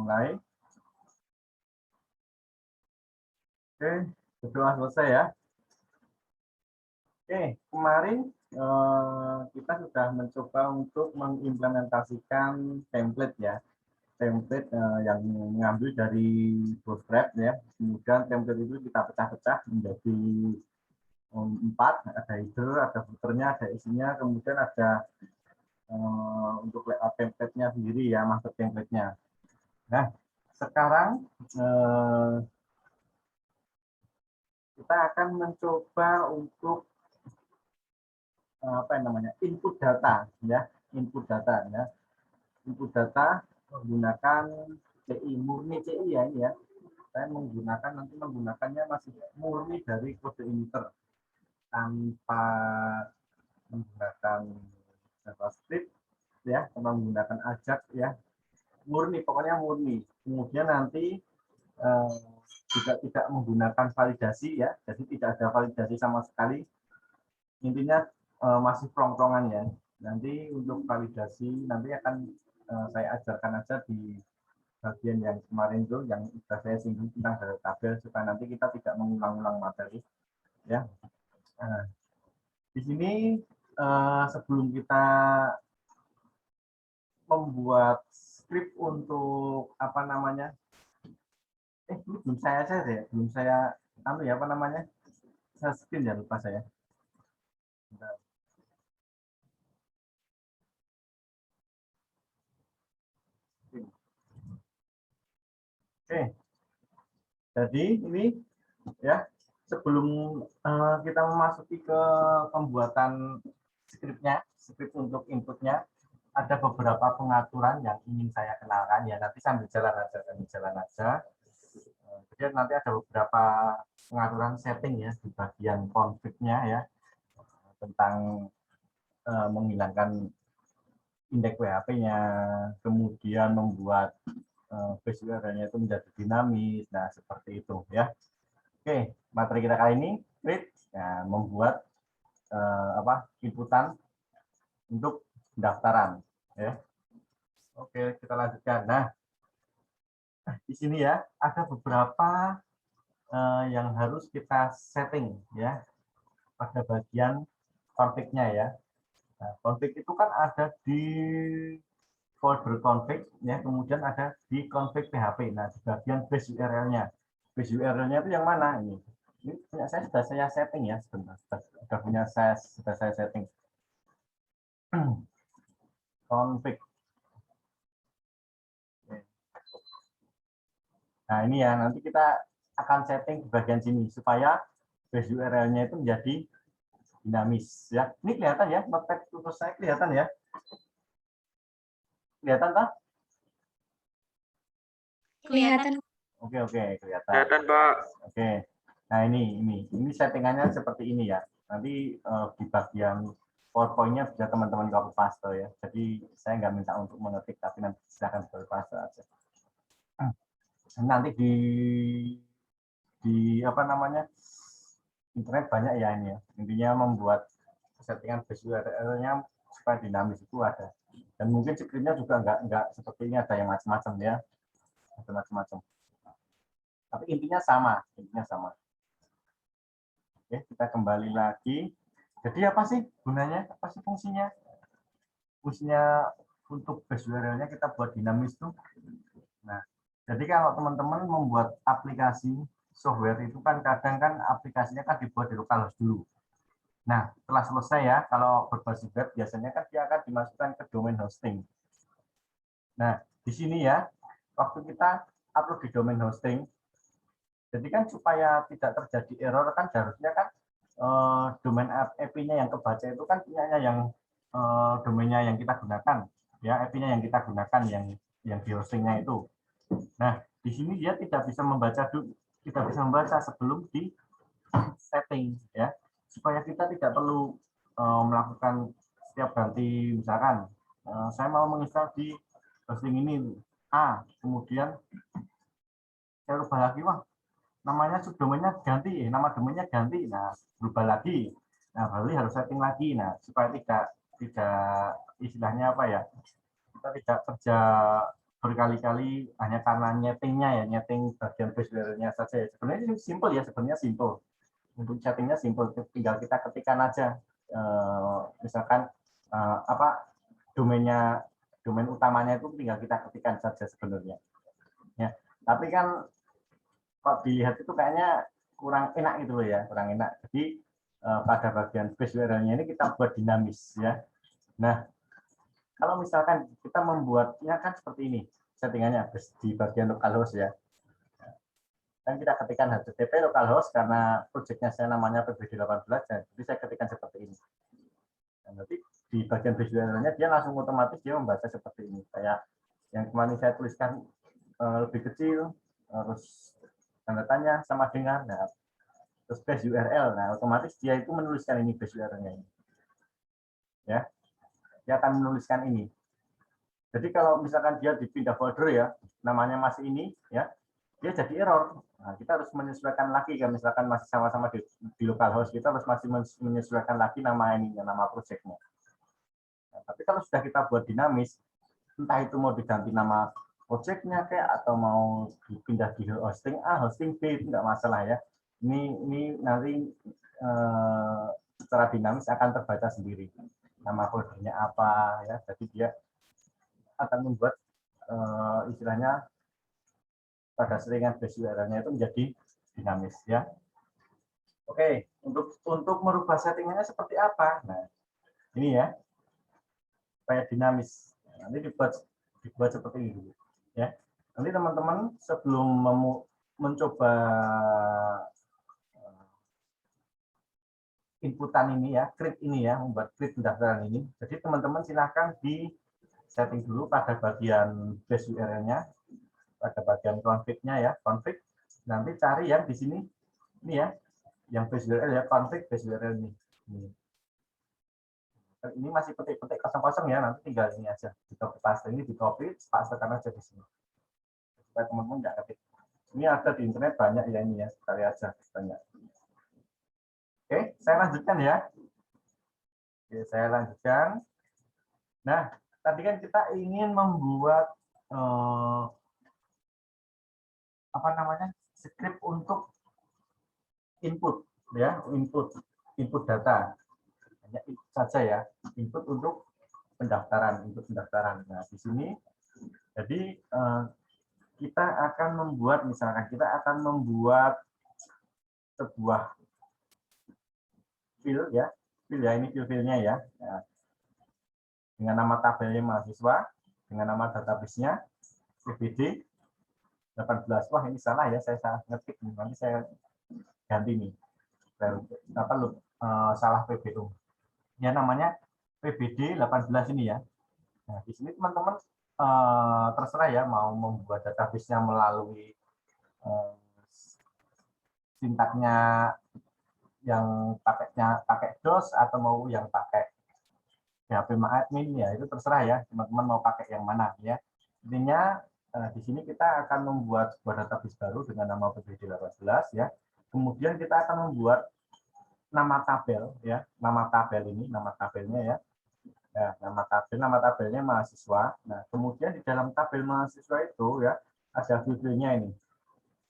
mulai. Oke, sudah selesai ya. Oke, kemarin kita sudah mencoba untuk mengimplementasikan template ya. Template yang mengambil dari Bootstrap ya. Kemudian template itu kita pecah-pecah menjadi 4, ada header, ada footernya, ada isinya, kemudian ada untuk layout template-nya sendiri ya, master template-nya. Nah, sekarang kita akan mencoba untuk apa namanya, input data ya, input data ya. Input data menggunakan CI, murni CI ya ini ya. Saya nanti menggunakannya masih murni dari kode emitter tanpa menggunakan JavaScript ya, tanpa menggunakan Ajax ya, murni, pokoknya murni. Kemudian nanti juga tidak menggunakan validasi ya, jadi tidak ada validasi sama sekali. Intinya masih plong-plongan ya. Nanti untuk validasi nanti akan saya ajarkan aja di bagian yang kemarin tuh yang sudah saya singgung tentang data tabel supaya nanti kita tidak mengulang-ulang materi ya. Di sini sebelum kita membuat skrip untuk apa namanya, belum saya aja deh, belum saya ya apa namanya, saya screen ya, lupa saya. Bentar. Oke, jadi ini ya, sebelum kita memasuki ke pembuatan skripnya, skrip untuk inputnya, ada beberapa pengaturan yang ingin saya kenalkan ya, nanti sambil jalan aja. Jadi nanti ada beberapa pengaturan setting ya di bagian config-nya ya, tentang menghilangkan indeks PHP-nya, kemudian membuat base URL-nya itu menjadi dinamis, nah seperti itu ya. Oke, materi kita kali ini create ya, membuat inputan untuk pendaftaran ya. Oke, kita lanjutkan. Nah, di sini ya ada beberapa yang harus kita setting ya pada bagian config-nya ya. Nah, config itu kan ada di folder config ya, kemudian ada di config PHP. Nah, di bagian base URL-nya. Base URL-nya itu yang mana ini? Ini punya saya sudah saya setting ya sebentar. Sudah saya setting. Config. Nah, ini ya, nanti kita akan setting di bagian sini supaya base URL-nya itu menjadi dinamis ya. Ini kelihatan ya, notepad tulis saya kelihatan ya. Kelihatan tak? Kelihatan. Oke, kelihatan. Kelihatan, Pak. Oke. Nah, ini settingannya seperti ini ya. Nanti di bagian PowerPoint-nya bisa teman-teman copy paste ya. Jadi saya nggak minta untuk mengetik, tapi nanti silakan copy paste aja. Nanti di apa namanya, internet banyak ya ini ya. Intinya membuat settingan base URL-nya supaya dinamis itu ada. Dan mungkin skripnya juga nggak seperti ini, ada yang macam-macam ya. Ada macam-macam. Tapi intinya sama. Oke, kita kembali lagi. Jadi apa sih gunanya? Apa sih fungsinya? Fungsinya untuk base URL-nya kita buat dinamis tuh. Nah, jadi kalau teman-teman membuat aplikasi software itu kan kadang kan aplikasinya kan dibuat di localhost dulu. Nah, setelah selesai ya, kalau berbasis web biasanya kan dia akan dimasukkan ke domain hosting. Nah, di sini ya, waktu kita upload di domain hosting, jadi kan supaya tidak terjadi error kan harusnya kan domain IP-nya yang kebaca itu kan punyanya yang domainnya yang kita gunakan, ya IP-nya yang kita gunakan yang di hostingnya itu. Nah, di sini dia tidak bisa membaca sebelum di setting ya, supaya kita tidak perlu melakukan setiap ganti, misalkan saya mau menginstal di hosting ini A, kemudian saya rubah lagi, wah namanya subdomainnya ganti, nama domainnya ganti, nah berubah lagi, nah berarti harus setting lagi, nah supaya tidak istilahnya apa ya, kita tidak kerja berkali-kali hanya karena nyetingnya ya, nyeting bagian base layer-nya saja. Sebenarnya ini simple ya, sebenarnya simple. Untuk settingnya simple, tinggal kita ketikkan aja. Misalkan apa domain utamanya itu tinggal kita ketikkan saja sebenarnya. Ya, tapi kan kalau dilihat itu kayaknya kurang enak gitu loh ya, kurang enak. Jadi pada bagian base layer-nya ini kita buat dinamis ya. Nah, kalau misalkan kita membuatnya kan seperti ini settingannya di bagian localhost ya. Dan kita ketikkan http localhost karena projectnya saya namanya PBD18, jadi saya ketikkan seperti ini. Nah, nanti di bagian base layer-nya dia langsung otomatis dia membaca seperti ini. Kayak yang kemarin saya tuliskan lebih kecil, terus tanda tanya sama dengan, nah, terus base URL. Nah, otomatis dia itu menuliskan ini base URL-nya ini. Ya, dia akan menuliskan ini. Jadi kalau misalkan dia dipindah folder ya, namanya masih ini, ya, dia jadi error. Nah, kita harus menyesuaikan lagi kan, misalkan masih sama-sama di localhost, kita harus masih menyesuaikan lagi nama ininya, nama projectnya. Nah, tapi kalau sudah kita buat dinamis, entah itu mau diganti nama projectnya kayak atau mau dipindah di hosting A, hosting B, itu nggak masalah ya. Ini nanti secara dinamis akan terbaca sendiri. Nama foldernya apa ya, jadi dia akan membuat istilahnya pada seringan base URL-nya itu menjadi dinamis ya. Oke, untuk merubah settingannya seperti apa? Nah, ini ya, supaya dinamis. Nanti dibuat seperti ini dulu ya. Nanti teman-teman sebelum mencoba inputan ini ya, create ini ya, membuat create pendaftaran ini. Jadi teman-teman silakan di setting dulu pada bagian base URL-nya, pada bagian config-nya ya, config. Nanti cari yang di sini, ini ya, yang base URL ya, config base URL ini. Ini masih petik-petik kosong-kosong ya, nanti tinggal ini aja. Di copy paste ini, di copy, pastekan aja di sini. Supaya teman-teman nggak ketik. Ini ada di internet banyak ya ini ya, sekali aja banyak. Oke, saya lanjutkan ya. Oke, saya lanjutkan. Nah, tadi kan kita ingin membuat apa namanya script untuk input ya, input data hanya input saja ya, input untuk pendaftaran. Nah, di sini jadi kita akan membuat, misalkan kita akan membuat sebuah field ya, ini field-nya ya. Nah, dengan nama tabelnya mahasiswa, dengan nama database-nya PBD 18. Wah, ini salah ya, saya salah ngetik, nanti saya ganti nih. Salah PBU. Ya namanya PBD 18 ini ya. Nah, di sini teman-teman terserah ya mau membuat database-nya melalui sintaknya yang pakai DOS atau mau yang pakai PHP admin ya, itu terserah ya teman-teman mau pakai yang mana ya. Intinya di sini kita akan membuat sebuah database baru dengan nama PBD 18 ya. Kemudian kita akan membuat nama tabel ya, nama tabelnya ya. Ya, nama tabelnya mahasiswa. Nah, kemudian di dalam tabel mahasiswa itu ya ada field-nya ini.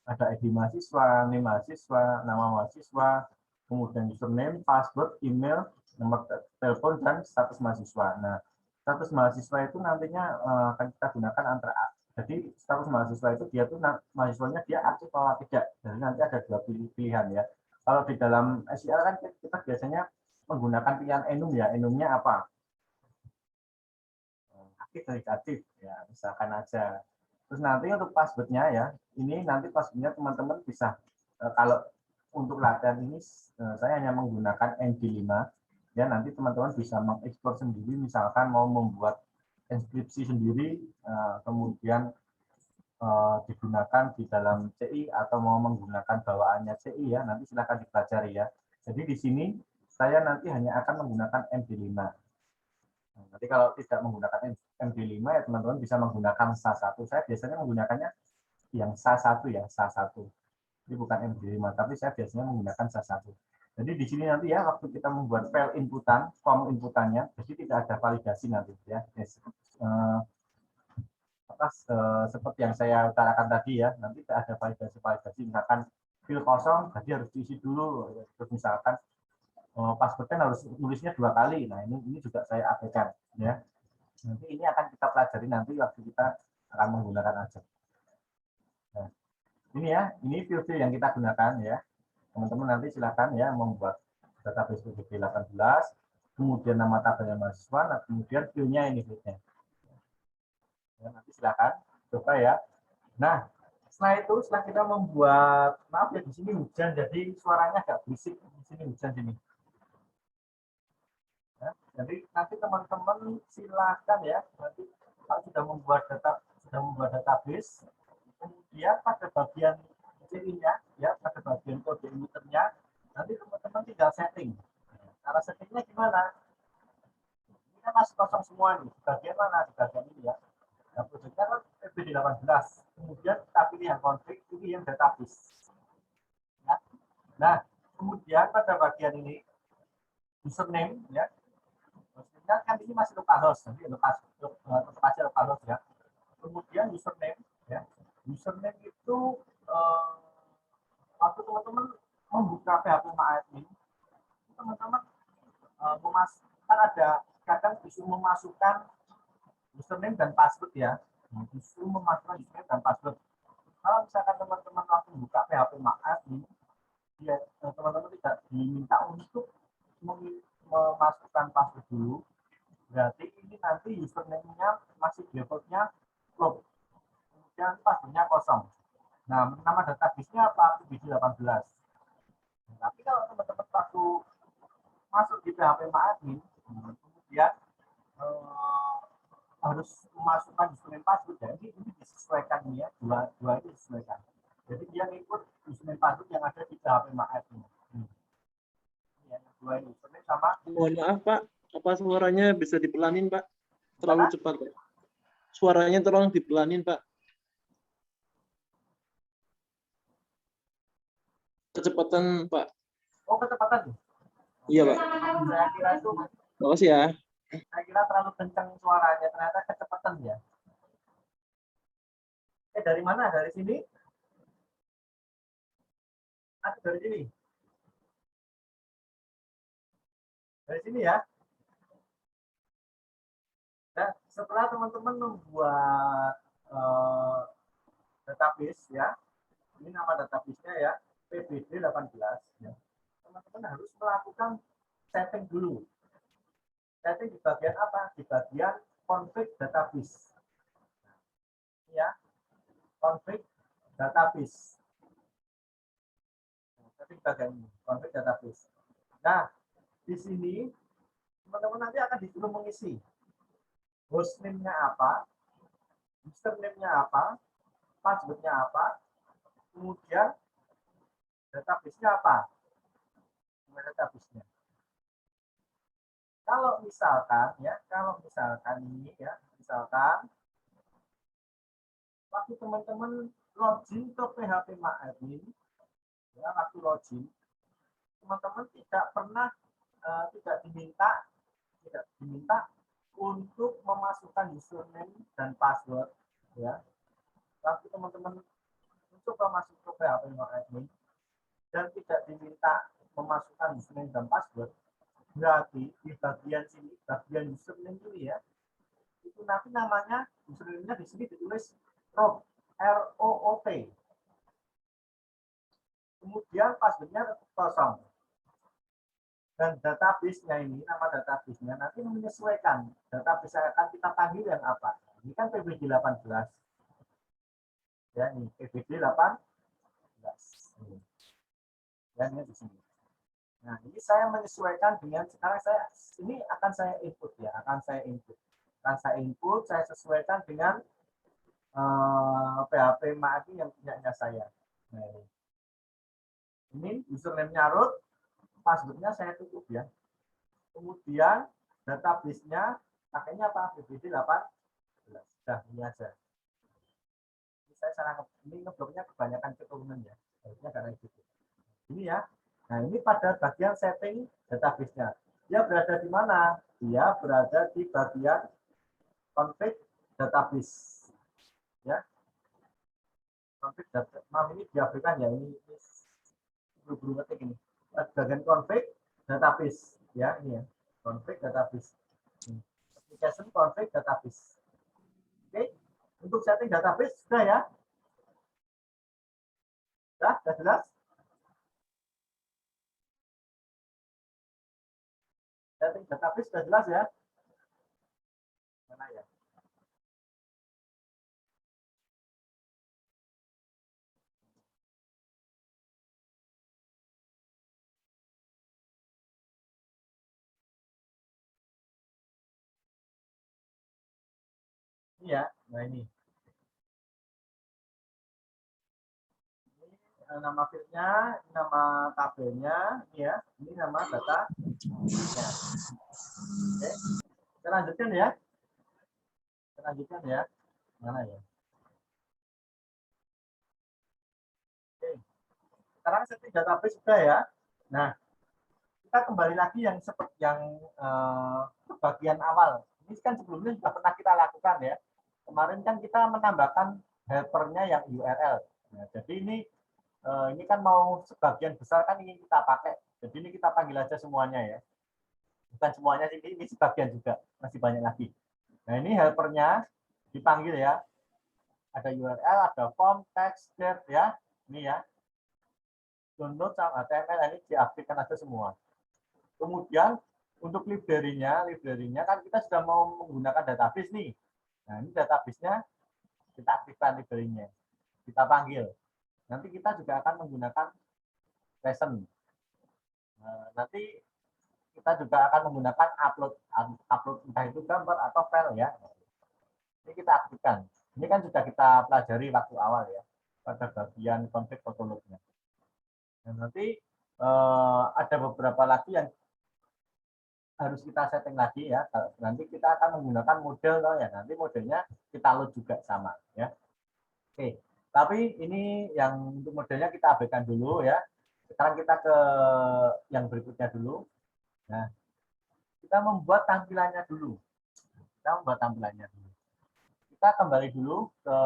Ada ID mahasiswa, name mahasiswa, nama mahasiswa, kemudian username, password, email, nomor telepon, dan status mahasiswa. Nah, status mahasiswa itu nantinya akan kita gunakan antara, jadi status mahasiswa itu dia tuh mahasiswanya dia aktif atau tidak. Jadi nanti ada dua pilihan ya. Kalau di dalam SQL kan kita biasanya menggunakan pilihan enum ya. Enumnya apa? Aktif dan negatif ya, misalkan aja. Terus nanti untuk passwordnya ya, ini nanti passwordnya teman-teman bisa kalau untuk latihan ini saya hanya menggunakan MD5 ya, nanti teman-teman bisa mengekspor sendiri, misalkan mau membuat inskripsi sendiri kemudian digunakan di dalam CI atau mau menggunakan bawaannya CI ya, nanti silakan dipelajari ya. Jadi di sini saya nanti hanya akan menggunakan MD5. Nanti kalau tidak menggunakan MD5 ya teman-teman bisa menggunakan SA1. Saya biasanya menggunakannya yang SA1 ya, SA1. Ini bukan MD5, tapi saya biasanya menggunakan SA1. Jadi di sini nanti ya waktu kita membuat file inputan, form inputannya, jadi tidak ada validasi nanti ya. atas seperti yang saya utarakan tadi ya, nanti ada validasi misalkan field kosong jadi harus diisi dulu, terus misalkan passwordnya harus nulisnya 2 kali. Nah ini juga saya abaikan ya. Nanti ini akan kita pelajari nanti waktu kita akan menggunakan Ajax. Nah, ini ya, ini field yang kita gunakan ya. Teman-teman nanti silakan ya membuat database PBB 18, kemudian nama tabelnya mahasiswa, nah, kemudian fieldnya ini fieldnya. Ya, nanti silakan coba ya. Nah, setelah kita membuat, maaf ya di sini hujan, jadi suaranya agak berisik di sini hujan sini. Ya, jadi nanti teman-teman silakan ya, nanti kalau sudah membuat database, kemudian pada bagian cirinya, ya pada bagian kode emiтерnya, nanti teman-teman tinggal setting. Cara settingnya gimana? Ini kan masih kosong semua nih. Di bagian mana? Di bagian ini ya. Nah, projeknya kan PBD 18. Kemudian kita pilih yang config, pilih yang database. Ya. Nah, kemudian pada bagian ini username ya. Username kan ini masih localhost, nanti localhost ya. Kemudian username ya. Username itu waktu teman-teman membuka PHP MyAdmin, teman-teman kan ada kadang disuruh memasukkan username dan password ya. Disuruh memasukkan username dan password. Kalau misalkan teman-teman waktu buka PHP MyAdmin, ya teman-teman tidak diminta untuk memasukkan password dulu. Berarti ini nanti username-nya masih default-nya float. Kemudian password-nya kosong. Nah, nama database-nya apa? PBD 18. Nah, tapi kalau teman-teman waktu masuk di PHP MyAdmin, kemudian harus memasukkan username password, jadi ini disesuaikan ya, dua ini disesuaikan. Jadi dia ngikut username password yang ada di PHP MyAdmin. Ya, dua ini username sama. Mohon maaf Pak, apa suaranya bisa dipelanin Pak? Terlalu cepat Pak. Suaranya tolong dipelanin Pak. Kecepatan Pak. Oh, kecepatan. Iya Pak. Saya kira itu. Makasih ya. Saya kira terlalu kencang suaranya, ternyata kecepatan ya. Dari mana? Dari sini? Atau dari sini? Dari sini ya. Nah, setelah teman-teman membuat database ya, ini nama database-nya ya, PBD 18 ya. Teman-teman harus melakukan setting dulu. Setting di bagian apa? Di bagian config database. Ya, config database. Setting bagian ini, config database. Nah, di sini teman-teman nanti akan disuruh mengisi hostname-nya apa, username-nya apa, password-nya apa, kemudian database-nya apa. Database-nya. Kalau misalkan ini ya, misalkan waktu teman-teman login ke PHP MyAdmin, ya waktu login, teman-teman tidak diminta untuk memasukkan username dan password, ya. Waktu teman-teman mencoba masuk ke PHP MyAdmin dan tidak diminta memasukkan username dan password, berarti di bagian sini, bagian username ini ya, itu nanti namanya username-nya di sini ditulis root, ROOT. Kemudian password-nya kosong. Dan database-nya ini, nama database-nya nanti menyesuaikan. Database akan kita panggil yang apa? Ini kan PBD 18. Ya, ini PBD 18. Ya, ini di sini. Nah, ini saya menyesuaikan dengan sekarang ini akan saya input ya, akan saya input, saya sesuaikan dengan PHP MyAdmin yang punyanya saya. Nah, ini username-nya root, password-nya saya tutup ya. Kemudian database-nya pakainya apa? PBD 18. Sudah, ini aja. Ini ngebloknya kebanyakan keturunan ya. Harusnya karena itu. Ini ya. Nah, ini pada bagian setting database-nya. Dia berada di mana? Dia berada di bagian config database. ya. Config data, maaf ini diabaikan ya, ini buru-buru ngetik ini. Bagian config database, ya ini ya, config database. Application config database. Oke, untuk setting database sudah ya. Sudah jelas? Setting database sudah jelas ya? Mana ya? Iya, nah ini. Ini nama fieldnya, nama tabelnya, ini ya, ini nama data. Ya. Oke, kita lanjutkan ya. Kita lanjutkan ya. Mana ya? Oke. Sekarang setting database sudah ya. Nah, kita kembali lagi yang seperti yang bagian awal. Ini kan sebelumnya sudah pernah kita lakukan ya. Kemarin kan kita menambahkan helpernya yang URL. Nah, jadi ini kan mau sebagian besar kan ingin kita pakai. Jadi ini kita panggil aja semuanya ya. Bukan semuanya sih, ini sebagian juga. Masih banyak lagi. Nah, ini helpernya dipanggil ya. Ada URL, ada form, text, date ya. Ini ya. Download sama HTML ini diaktifkan aja semua. Kemudian untuk library-nya kan kita sudah mau menggunakan database nih. Nah, ini database-nya kita aktifkan library-nya. Kita panggil. Nanti kita juga akan menggunakan lesson. Nanti kita juga akan menggunakan upload entah itu gambar atau file ya. Ini kita aktifkan. Ini kan sudah kita pelajari waktu awal ya pada bagian config photolog-nya. Dan nanti ada beberapa lagi yang harus kita setting lagi ya. Nanti kita akan menggunakan model ya. Nanti modelnya kita load juga sama ya. Oke. Tapi ini yang untuk modelnya kita abaikan dulu ya. Sekarang kita ke yang berikutnya dulu. Nah, kita membuat tampilannya dulu. Kita membuat tampilannya dulu. Kita kembali dulu ke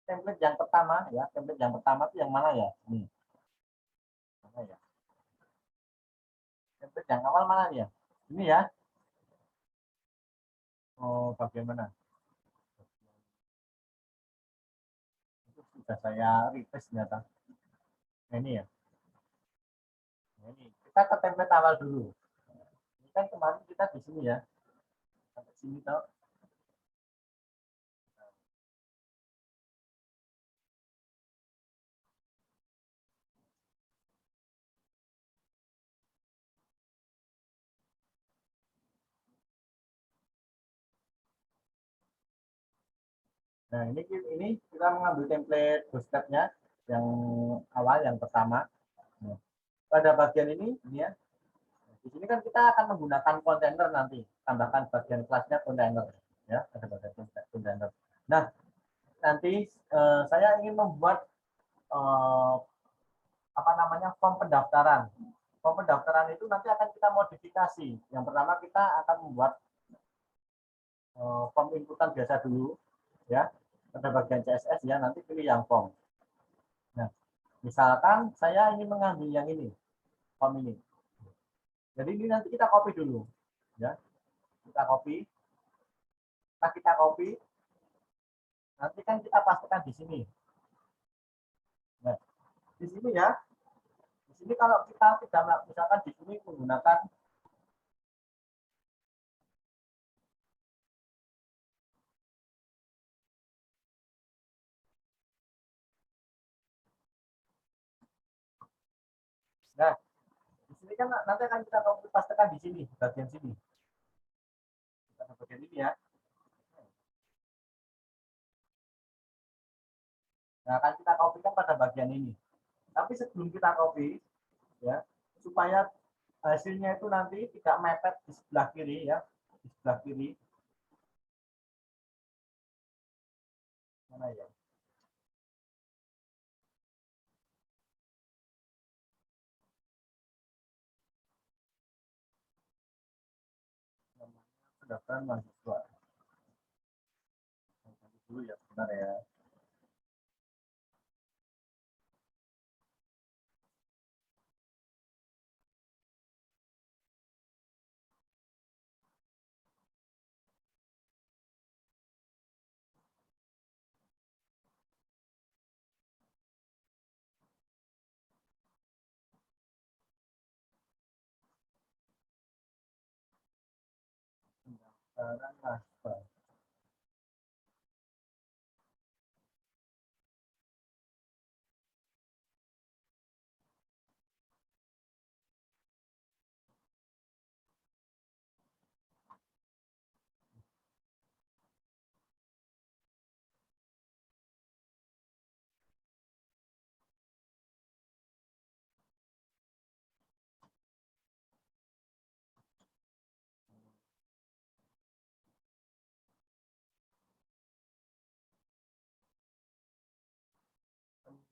template yang pertama ya. Template yang pertama itu yang mana ya? Ini. Mana ya? Template yang awal mana ya? Ini ya. Oh, bagaimana? Itu sudah saya request ternyata. Nah, ini ya. Nah, ini kita ke template awal dulu. Ini kan kemarin kita di sini ya. Sampai sini tahu. Nah, ini kita mengambil template bootstrap-nya yang awal yang pertama. Nah, pada bagian ini ya. Di sini kan kita akan menggunakan kontainer nanti. Tambahkan bagian kelasnya kontainer ya, ada bagian kontainer. Nah, nanti saya ingin membuat apa namanya form pendaftaran. Form pendaftaran itu nanti akan kita modifikasi. Yang pertama kita akan membuat form inputan biasa dulu ya. Pada bagian CSS ya, nanti pilih yang form. Nah, misalkan saya ingin mengambil yang ini, form ini. Jadi ini nanti kita copy dulu ya. Kita copy. Nah, kita copy. Nanti kan kita pastikan di sini. Nah, di sini ya. Di sini kalau kita tidak misalkan di sini menggunakan nah, di sini kan nanti akan kita pastikan di sini, bagian sini. Kita bagian ini ya. Nah, akan kita copy-kan pada bagian ini. Tapi sebelum kita copy ya, supaya hasilnya itu nanti tidak mepet di sebelah kiri ya, di sebelah kiri. Mana ya? Pendaftaran mahasiswa. dulu ya, sebentar ya. Pendaftaran nasabah.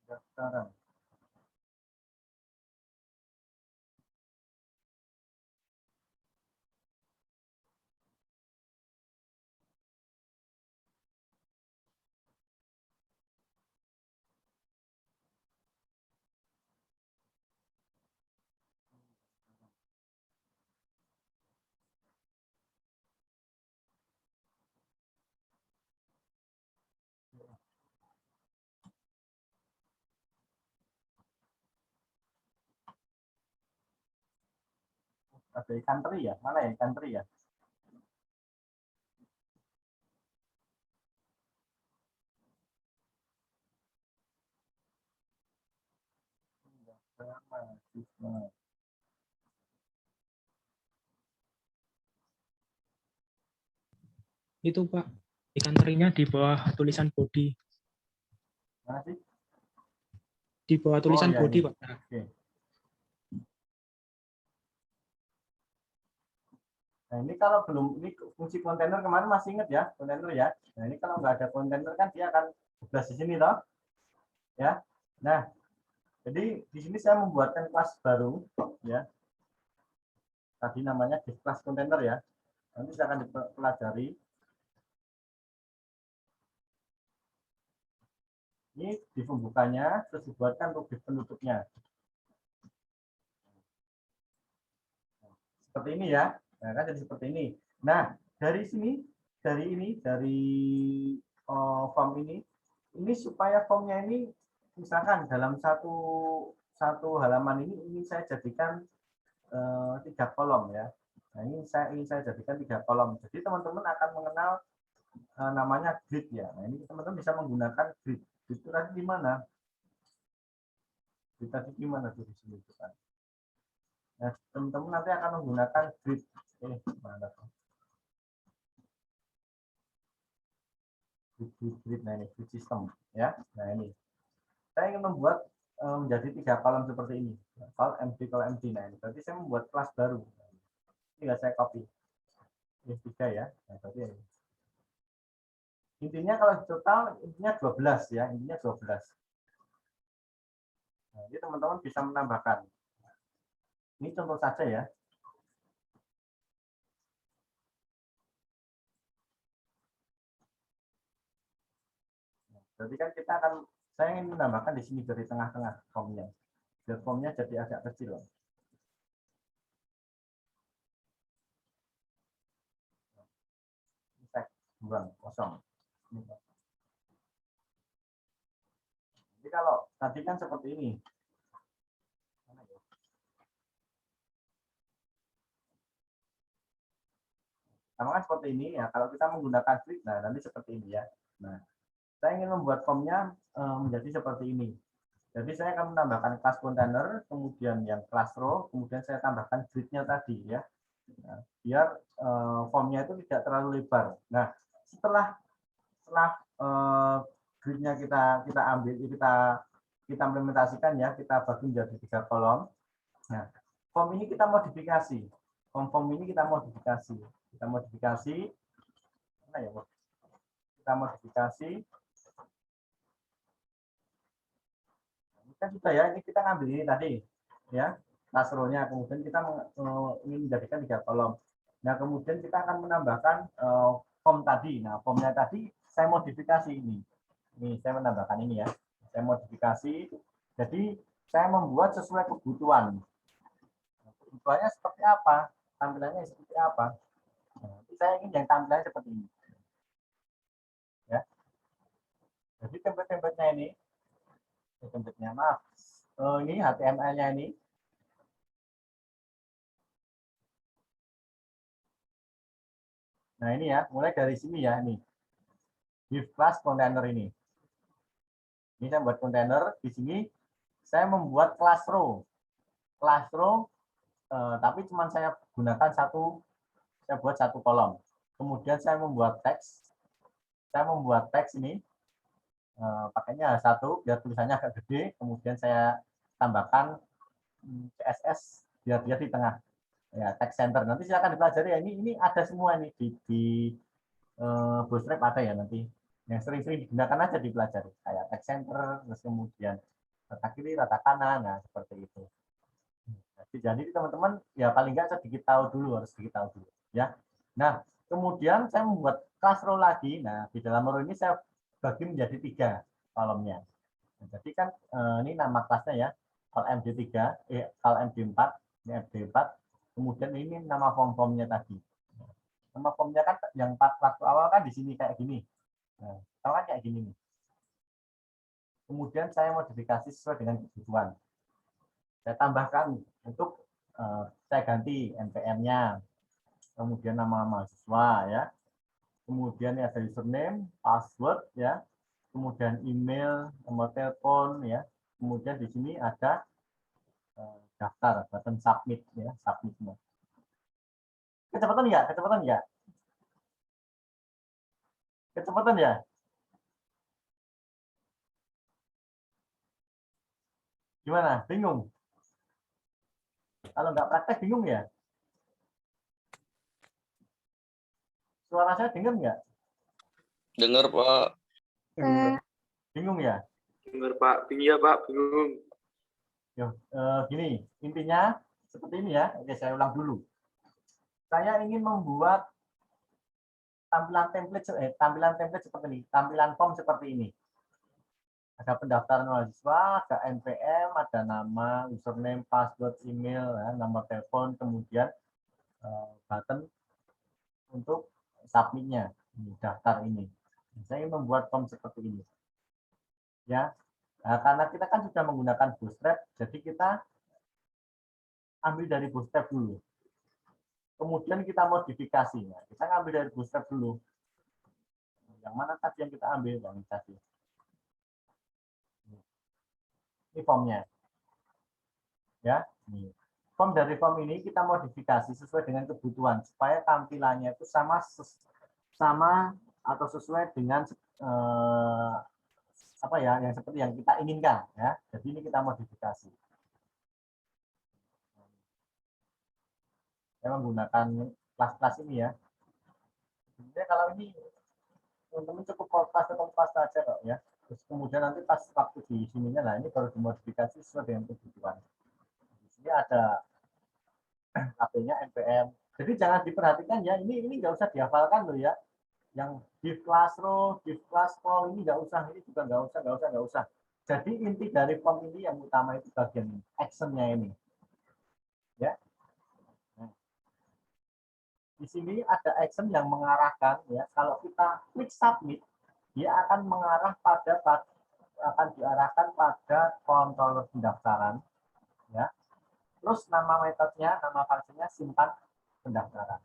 Pendaftaran. Ada ikan teri ya? Mana ya ikan teri ya? Pendaftaran mahasiswa. Itu Pak, ikan terinya di bawah tulisan body. Mana sih? Di bawah tulisan iya, body ini. Pak. Nah, Oke. Nah, ini kalau belum, ini fungsi kontainer kemarin masih ingat ya, kontainer ya. Nah, ini kalau nggak ada kontainer kan dia akan tugas di sini toh. Ya. Nah, jadi di sini saya membuatkan kelas baru ya. Tadi namanya kelas kontainer ya. Nanti saya akan dipelajari. Ini di pembukanya, terus dibuatkan rubric penutupnya. Seperti ini ya. Nah, kan jadi seperti ini. Nah, dari sini, dari form ini supaya formnya ini, misalkan dalam satu halaman ini saya jadikan 3 kolom ya. Nah, ini ingin saya jadikan 3 kolom. Jadi teman-teman akan mengenal namanya grid ya. Nah, ini teman-teman bisa menggunakan grid. Grid itu tadi di mana? Grid tadi di mana tuh di sini kan? Nah, teman-teman nanti akan menggunakan grid. Mana tuh? Grid. Nah, ini grid system ya. Nah, ini saya ingin membuat menjadi 3 kolom seperti ini. Call empty, call empty. Nah, ini berarti saya membuat kelas baru. Tinggal saya copy. Ini 3 ya. Nah, berarti ini. Intinya kalau total intinya 12 ya, intinya 12. Nah, ini teman-teman bisa menambahkan. Ini contoh saja ya. Berarti kan saya ingin menambahkan di sini dari tengah-tengah formnya. Biar formnya jadi agak kecil. Ini saya buang kosong. Jadi kalau tadi kan seperti ini. Sama kan seperti ini ya. Kalau kita menggunakan grid, nah nanti seperti ini ya. Nah, saya ingin membuat formnya menjadi seperti ini. Jadi saya akan menambahkan kelas container, kemudian yang kelas row, kemudian saya tambahkan gridnya tadi ya. Nah, biar formnya itu tidak terlalu lebar. Nah, setelah gridnya kita ambil, kita implementasikan ya, kita bagi menjadi 3 kolom. Nah, form ini kita modifikasi. Form ini kita modifikasi. Mana ya, kita modifikasi. Ini kan sudah ya, ini kita ngambil ini tadi ya, kelas row-nya, kemudian kita ingin menjadikan 3 kolom. Nah, kemudian kita akan menambahkan form tadi. Nah, formnya tadi saya modifikasi ini. Ini saya menambahkan ini ya. Saya modifikasi. Jadi saya membuat sesuai kebutuhan. Kebutuhannya seperti apa? Tampilannya seperti apa? Nah, saya ingin yang tampilannya seperti ini. Ya. Jadi template-templatenya ini, template-nya maaf. Ini HTML-nya ini. Nah ini ya, mulai dari sini ya ini. Div class container ini. Ini saya buat kontainer. Di sini saya membuat class row. Class row, tapi cuma saya gunakan saya buat satu kolom. Kemudian saya membuat teks. Saya membuat teks ini. Pakainya satu, biar tulisannya agak gede. Kemudian saya tambahkan CSS, biar dia di tengah. Ya, text center. Nanti silakan dipelajari ya. Ini ada semua ini di Bootstrap ada ya nanti. Yang sering-sering digunakan aja dipelajari. Kayak text center, terus kemudian rata kiri, rata kanan, nah seperti itu. Jadi teman-teman ya paling nggak sedikit tahu dulu, harus sedikit tahu dulu ya. Nah kemudian saya membuat class row lagi. Nah di dalam row ini saya bagi menjadi 3 kolomnya. Nah, jadi kan ini nama kelasnya ya, call MD3, call MD4, ini MD4. Kemudian ini nama form-formnya tadi. Nama formnya kan yang waktu awal kan di sini kayak gini. Nah, tahu kan kayak gini nih. Kemudian saya modifikasi sesuai dengan kebutuhan. Saya tambahkan untuk saya ganti NPM-nya, kemudian nama mahasiswa ya, kemudian ya ada username, password ya, kemudian email, nomor telepon ya, kemudian di sini ada daftar, button submit ya, submitnya. Kecepatan ya, kecepatan ya, kecepatan ya. Gimana? Bingung? Kalau nggak praktek bingung ya? Suara saya dengar nggak? Dengar, Pak. Bingung ya? Dengar, Pak. Iya, Pak. Bingung. Yo, gini, intinya seperti ini ya. Oke, saya ulang dulu. Saya ingin membuat tampilan template seperti ini, tampilan form seperti ini. Ada pendaftaran mahasiswa, ada NPM, ada nama, username, password, email, ya, nomor telepon, kemudian button untuk submitnya, daftar ini. Saya ingin membuat form seperti ini. Ya, nah, karena kita kan sudah menggunakan Bootstrap, jadi kita ambil dari Bootstrap dulu. Kemudian kita modifikasi. Nah, kita ambil dari Bootstrap dulu. Yang mana tadi yang kita ambil? Yang tadi. Ini formnya. Ya, ini. Form dari form ini kita modifikasi sesuai dengan kebutuhan supaya tampilannya itu sama atau sesuai dengan apa ya, yang seperti yang kita inginkan ya. Jadi ini kita modifikasi. Saya menggunakan kelas-kelas ini ya. Sebenarnya kalau ini teman-teman cukup kopas saja kok ya. Terus kemudian nanti pas waktu di sininya, nah ini baru dimodifikasi sesuai dengan kebutuhan. Di sini ada HP-nya NPM. Jadi jangan diperhatikan ya, ini nggak usah dihafalkan loh ya. Yang div class row, div class call ini nggak usah, ini juga nggak usah. Jadi inti dari form ini yang utama itu bagian action-nya ini. Ya. Nah, di sini ada action yang mengarahkan ya, kalau kita klik submit, dia akan mengarah akan diarahkan pada controller pendaftaran ya. Terus nama metodenya, nama fungsinya simpan pendaftaran.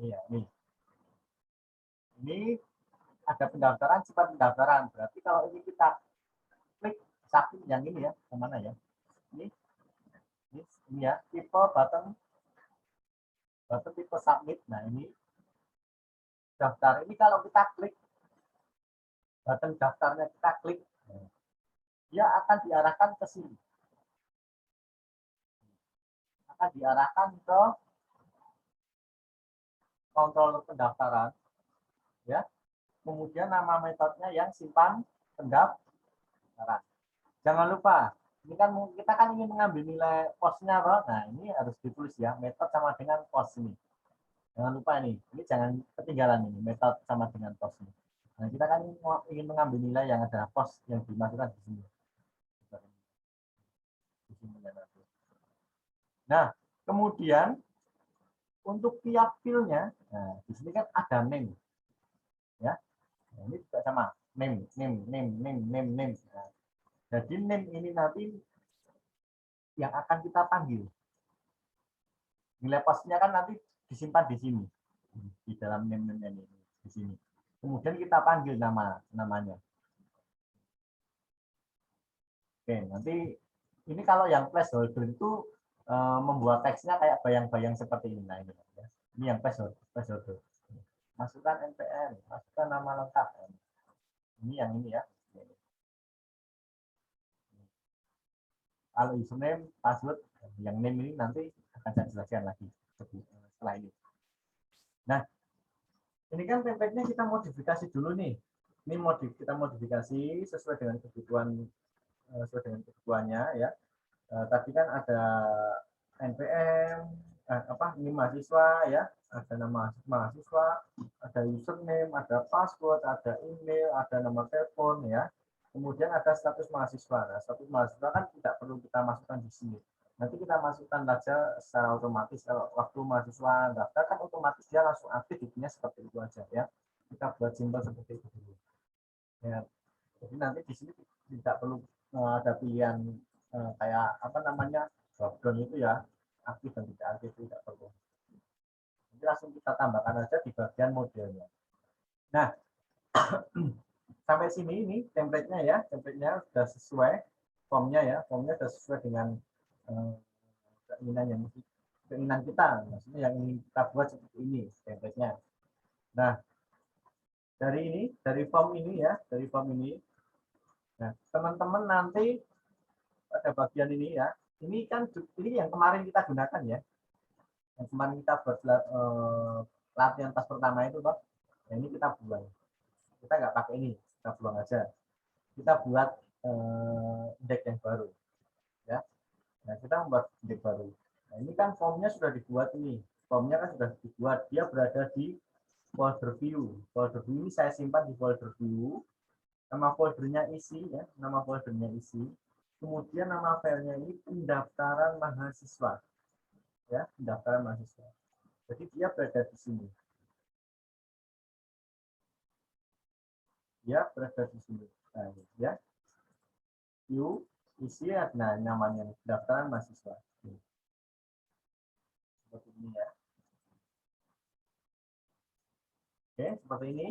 Ini ya, ini ada pendaftaran, simpan pendaftaran. Berarti kalau ini kita klik submit yang ini ya, yang mana ya? Ini ya, tipe button tipe submit. Nah ini daftar. Ini kalau kita klik button daftarnya, kita klik, dia akan diarahkan ke sini. Akan diarahkan ke controller pendaftaran. Ya. Kemudian nama metodenya yang simpan pendaftaran. Jangan lupa, ini kan kita kan ingin mengambil nilai postnya, Bro. Nah, ini harus ditulis ya, metode sama dengan post ini. Jangan lupa ini jangan ketinggalan ini metode sama dengan pos ini. Nah, kita kan ingin mengambil nilai yang ada pos yang dimasukkan di sini. Nah, kemudian untuk tiap filenya, nah, di sini kan ada name, ya. Nah, ini juga sama name. Nah, jadi name ini nanti yang akan kita panggil. Nilai posnya kan nanti disimpan di sini, di dalam name ini di sini. Kemudian kita panggil namanya. Oke, nanti ini kalau yang placeholder itu membuat teksnya kayak bayang-bayang seperti ini. Nah, ini, ya. Ini yang placeholder. Masukkan NPM, masukkan nama lengkap. Ini yang ini ya. Kalau username, password, yang name ini nanti akan saya jelaskan lagi setelah ini. Nah, ini kan template-nya kita modifikasi dulu nih. Ini kita modifikasi sesuai dengan kebutuhannya ya. Tadi kan ada NPM, ini mahasiswa ya, ada nama mahasiswa, ada username, ada password, ada email, ada nomor telepon ya. Kemudian ada status mahasiswa. Nah, status mahasiswa kan tidak perlu kita masukkan di sini. Nanti kita masukkan saja secara otomatis. Kalau waktu mahasiswa daftar kan otomatis dia langsung aktif, intinya seperti itu aja ya. Kita buat simpel seperti itu dulu. Ya. Jadi nanti di sini tidak perlu ada pilihan kayak apa namanya drop-down itu ya, aktif dan tidak aktif, tidak perlu. Nanti langsung kita tambahkan aja di bagian modelnya. Nah, sampai sini ini template-nya ya, template-nya sudah sesuai, formnya ya, formnya sudah sesuai dengan keinginan kita, maksudnya yang ingin kita buat seperti ini template-nya. Nah, dari form ini ya, dari form ini, nah teman-teman nanti pada bagian ini ya, ini kan ini yang kemarin kita gunakan ya, yang kemarin kita buat latihan tas pertama itu toh, nah, ini kita buang, kita nggak pakai ini, kita buang aja, kita buat index yang baru ya. Nah, kita membuat index baru. Nah, ini kan formnya sudah dibuat ini, formnya kan sudah dibuat, dia berada di folder view. Folder view ini saya simpan di folder view. Nama foldernya isi ya, nama foldernya isi. Kemudian nama filenya ini pendaftaran mahasiswa. Ya, pendaftaran mahasiswa. Jadi dia berada di sini. Dia berada di sini. Nah, ya. View isi nah namanya pendaftaran mahasiswa. Seperti ini ya. Oke, seperti ini.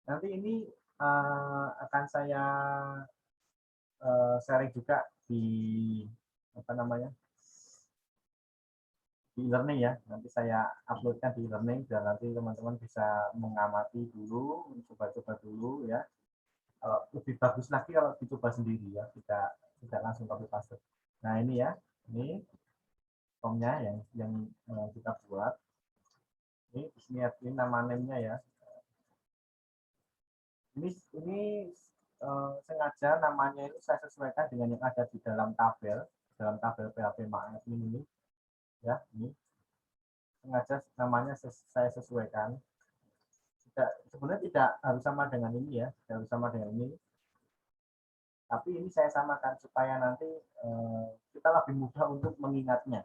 Nanti ini akan saya sharing juga di apa namanya di e-learning ya. Nanti saya uploadkan di e-learning dan nanti teman-teman bisa mengamati dulu, mencoba-coba dulu ya. Kalau lebih bagus lagi kalau dicoba sendiri ya, tidak langsung copy paste. Nah ini ya, ini formnya yang kita buat. Ini di sini nama name-nya ya. Ini sengaja namanya itu saya sesuaikan dengan yang ada di dalam tabel PHP MyAdmin ini ya, ini sengaja namanya saya sesuaikan, sebenarnya tidak harus sama dengan ini ya, tidak harus sama dengan ini, tapi ini saya samakan supaya nanti kita lebih mudah untuk mengingatnya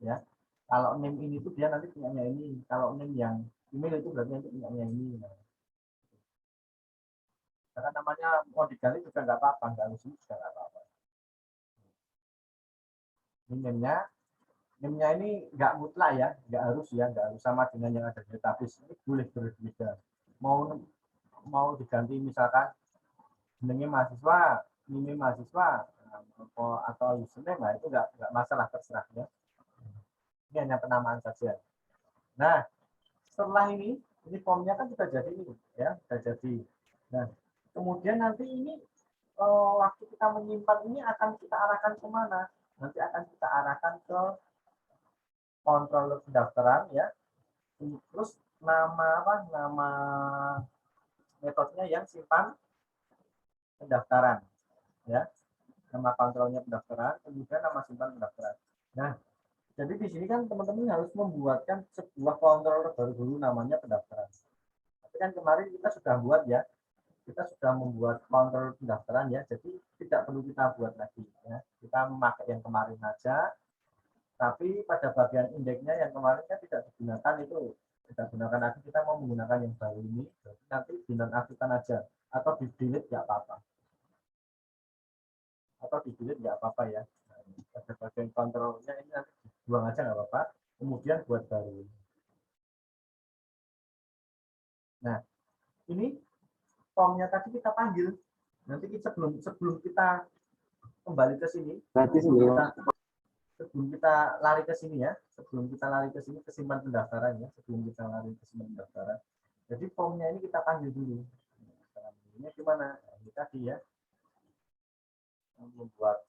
ya. Kalau name ini tuh dia nanti punyanya ini, kalau name yang email itu berarti nanti punyanya ini. Karena namanya mau diganti juga nggak apa-apa, nggak harus ini juga nggak apa-apa. Ini name-nya ini nggak mutlak ya, nggak harus sama dengan yang ada di database. Ini boleh berbeda. Mau diganti misalkan jenenge mahasiswa, name mahasiswa atau username, nah itu nggak masalah, terserah ya. Ini hanya penamaan saja. Nah, setelah ini formnya kan sudah jadi ini ya, sudah jadi. Nah, kemudian nanti ini waktu kita menyimpan ini akan kita arahkan kemana? Nanti akan kita arahkan ke kontrol pendaftaran ya. Terus nama metodenya yang simpan pendaftaran ya. Nama kontrolnya pendaftaran, kemudian nama simpan pendaftaran. Nah, Jadi di sini kan teman-teman harus membuatkan sebuah controller baru dulu namanya pendaftaran. Tapi kan kemarin kita sudah buat ya, kita sudah membuat controller pendaftaran ya, jadi tidak perlu kita buat lagi ya. Kita memakai yang kemarin aja, tapi pada bagian indeksnya yang kemarin kan tidak digunakan itu, tidak gunakan lagi, kita mau menggunakan yang baru ini, jadi nanti dinonaktifkan aja atau di delete nggak apa-apa, atau di delete nggak apa-apa ya. Nah, pada bagian kontrolnya ini nanti dibuang aja nggak apa-apa, kemudian buat baru. Nah ini formnya tadi kita panggil, nanti kita sebelum kita kembali ke sini, sebelum kita lari ke sini ya, sebelum kita lari ke sini ke simpan pendaftaran ya, sebelum kita lari ke simpan pendaftaran. Jadi formnya ini kita panggil dulu. Ini gimana? Nah, ini tadi ya, membuat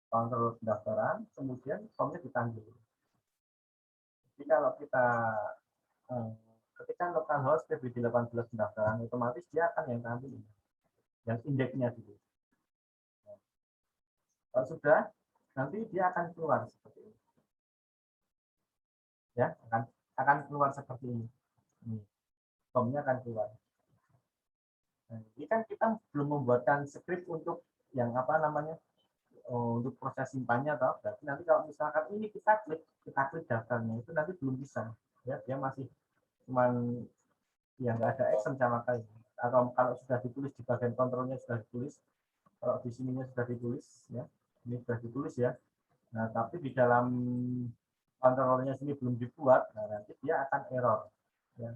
kontrol pendaftaran, kemudian formnya dipanggil. Jadi kalau kita ketika localhost PBD 18 pendaftaran, otomatis dia akan yang tampil yang indeksnya dulu. Nah, kalau sudah, nanti dia akan keluar seperti ini. Ya, akan keluar seperti ini. Formnya akan keluar. Nah, ini kan kita belum membuatkan script untuk yang apa namanya, untuk proses simpannya atau berarti nanti kalau misalkan ini kita klik daftarnya itu nanti belum bisa ya, dia masih cuman ya nggak ada action sama sekali, atau kalau sudah ditulis di bagian kontrolnya sudah ditulis, kalau di sininya sudah ditulis ya, ini sudah ditulis ya, nah tapi di dalam kontrolnya sini belum dibuat, nah nanti dia akan error ya,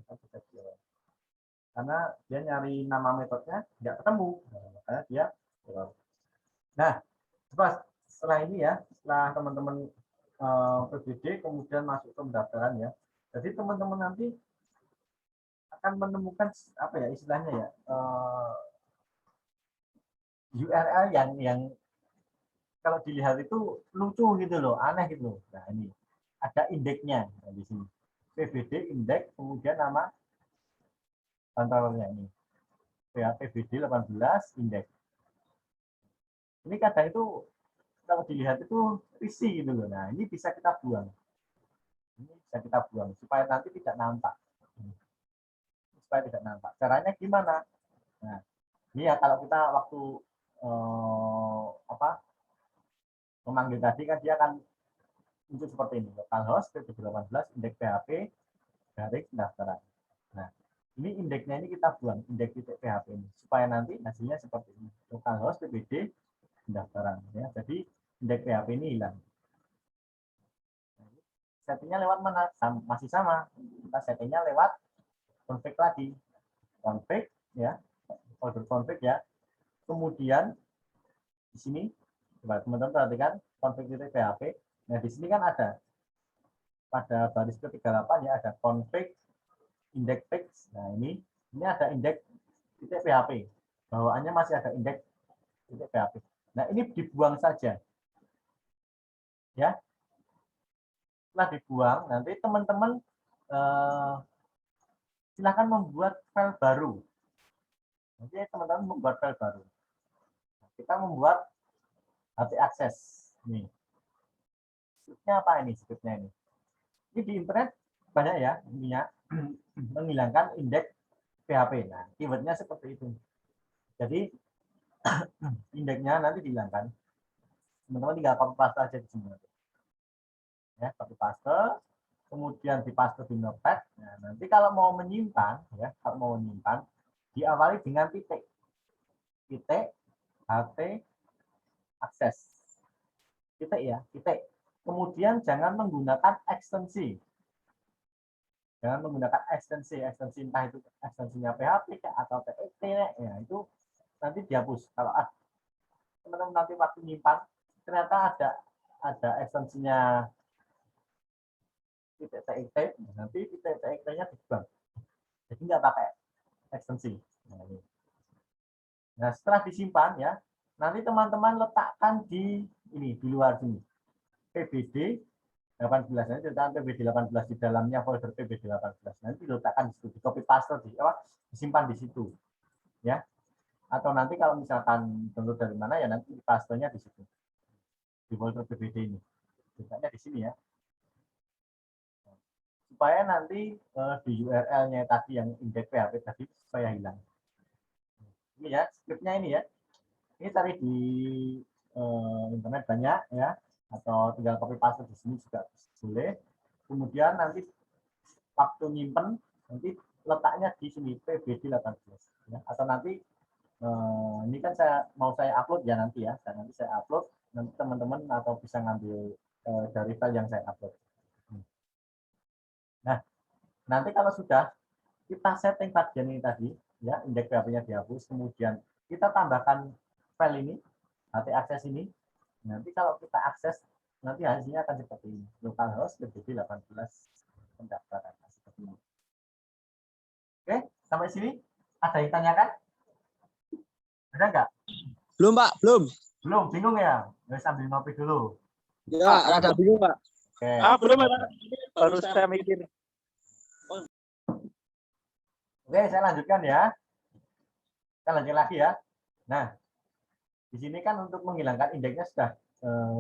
karena dia nyari nama metodenya nggak ketemu, nah, makanya dia error. Nah setelah ini ya, setelah teman-teman PBD kemudian masuk ke pendaftaran ya, jadi teman-teman nanti akan menemukan apa ya istilahnya ya, URL yang kalau dilihat itu lucu gitu loh, aneh gitu loh. Nah ini ada indeksnya di sini, PBD indeks kemudian nama kontrolernya ini PBD 18 indeks. Ini kadang itu kalau dilihat itu risih gitu loh. Nah ini bisa kita buang, ini bisa kita buang supaya nanti tidak nampak, caranya gimana? Nah ini ya, kalau kita waktu memanggil tadi kan dia akan muncul seperti ini, localhost PBD 18 indeks PHP garis pendaftaran. Nah ini indeksnya ini kita buang, indeks PHP ini supaya nanti hasilnya seperti ini, localhost PBD pendaftaran ya, jadi indeks PHP ini hilang. Settingnya lewat mana? Masih sama, kita settingnya lewat config lagi, config ya, folder config ya, kemudian di sini coba teman-teman perhatikan config PHP. Nah di sini kan ada pada baris ke-38 ya, ada config index fix. Nah ini ada indeks .php, bawaannya masih ada indeks .php. Nah ini dibuang saja ya. Setelah dibuang, nanti teman-teman silakan membuat file baru. Nanti teman-teman membuat file baru. Kita membuat HP akses. Nih. Scriptnya apa ini? Scriptnya ini. Ini di internet banyak ya, intinya menghilangkan indeks PHP. Nah, keywordnya seperti itu. Jadi indeksnya nanti dihilangkan. Teman-teman tinggal copy paste aja di sini. Ya, copy paste, kemudian dipaste di notepad. Nah, nanti kalau mau menyimpan, ya, kalau mau menyimpan, diawali dengan titik HT akses. Titik ya, titik. Kemudian jangan menggunakan ekstensi. Jangan menggunakan ekstensi entah itu ekstensinya PHP atau TXT ya, itu nanti dihapus. Kalau teman-teman nanti waktu nyimpan ternyata ada ekstensinya .txt, nanti .txt-nya dibuang. Jadi nggak pakai ekstensi. Nah, setelah disimpan ya, nanti teman-teman letakkan di ini, di luar sini. PBD 18, nanti letakkan PBD 18 di dalamnya folder PBD 18. Nanti letakkan di situ, di copy paste disimpan di situ. Ya. Atau nanti kalau misalkan download dari mana ya nanti pastenya di situ. Di folder PBD ini. Letaknya di sini ya. supaya nanti di URL-nya tadi yang indeks PHP tadi supaya hilang. Ini ya, script-nya ini ya. Ini cari di internet banyak ya, atau tinggal copy paste di sini juga boleh. Kemudian nanti waktu nyimpen nanti letaknya di sini PBD 18 ya. Atau nanti ini kan saya upload ya nanti ya. Dan nanti saya upload, nanti teman-teman atau bisa ngambil dari file yang saya upload. Nah, nanti kalau sudah kita setting bagian ini tadi ya, indeks PHP-nya dihapus, kemudian kita tambahkan file ini, nanti akses ini. Nanti kalau kita akses, nanti hasilnya akan seperti ini. Localhost PBD 18 pendaftaran seperti ini. Oke, sampai sini ada yang tanyakan? Ada nggak? Belum, Pak. Belum. Belum, bingung ya? Ya sambil ngopi dulu. Ya, ada bingung, Pak. Oke. Belum ada. Baru saya mikir. Oke, saya lanjutkan ya. Kita lanjut lagi ya. Nah, di sini kan untuk menghilangkan indeksnya sudah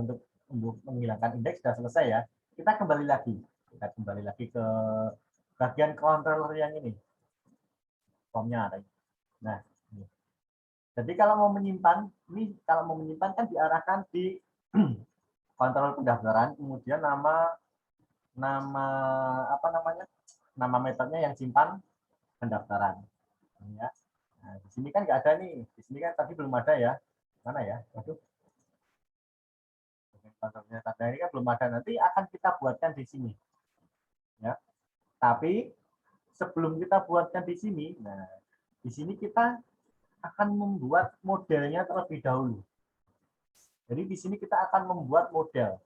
untuk menghilangkan indeks sudah selesai ya. Kita kembali lagi. Kita kembali lagi ke bagian controller yang ini. Formnya ada. Nah, ini. Jadi kalau mau menyimpan, ini kalau mau menyimpan kan diarahkan di kontrol pendaftaran, kemudian nama apa namanya? Nama metodenya yang simpan pendaftaran. Ya. Nah, di sini kan nggak ada nih. Di sini kan tadi belum ada ya. Mana ya? Waduh. Kontrolnya tanda ini kan belum ada. Nanti akan kita buatkan di sini. Ya. Tapi sebelum kita buatkan di sini, nah di sini kita akan membuat modelnya terlebih dahulu. Jadi di sini kita akan membuat model.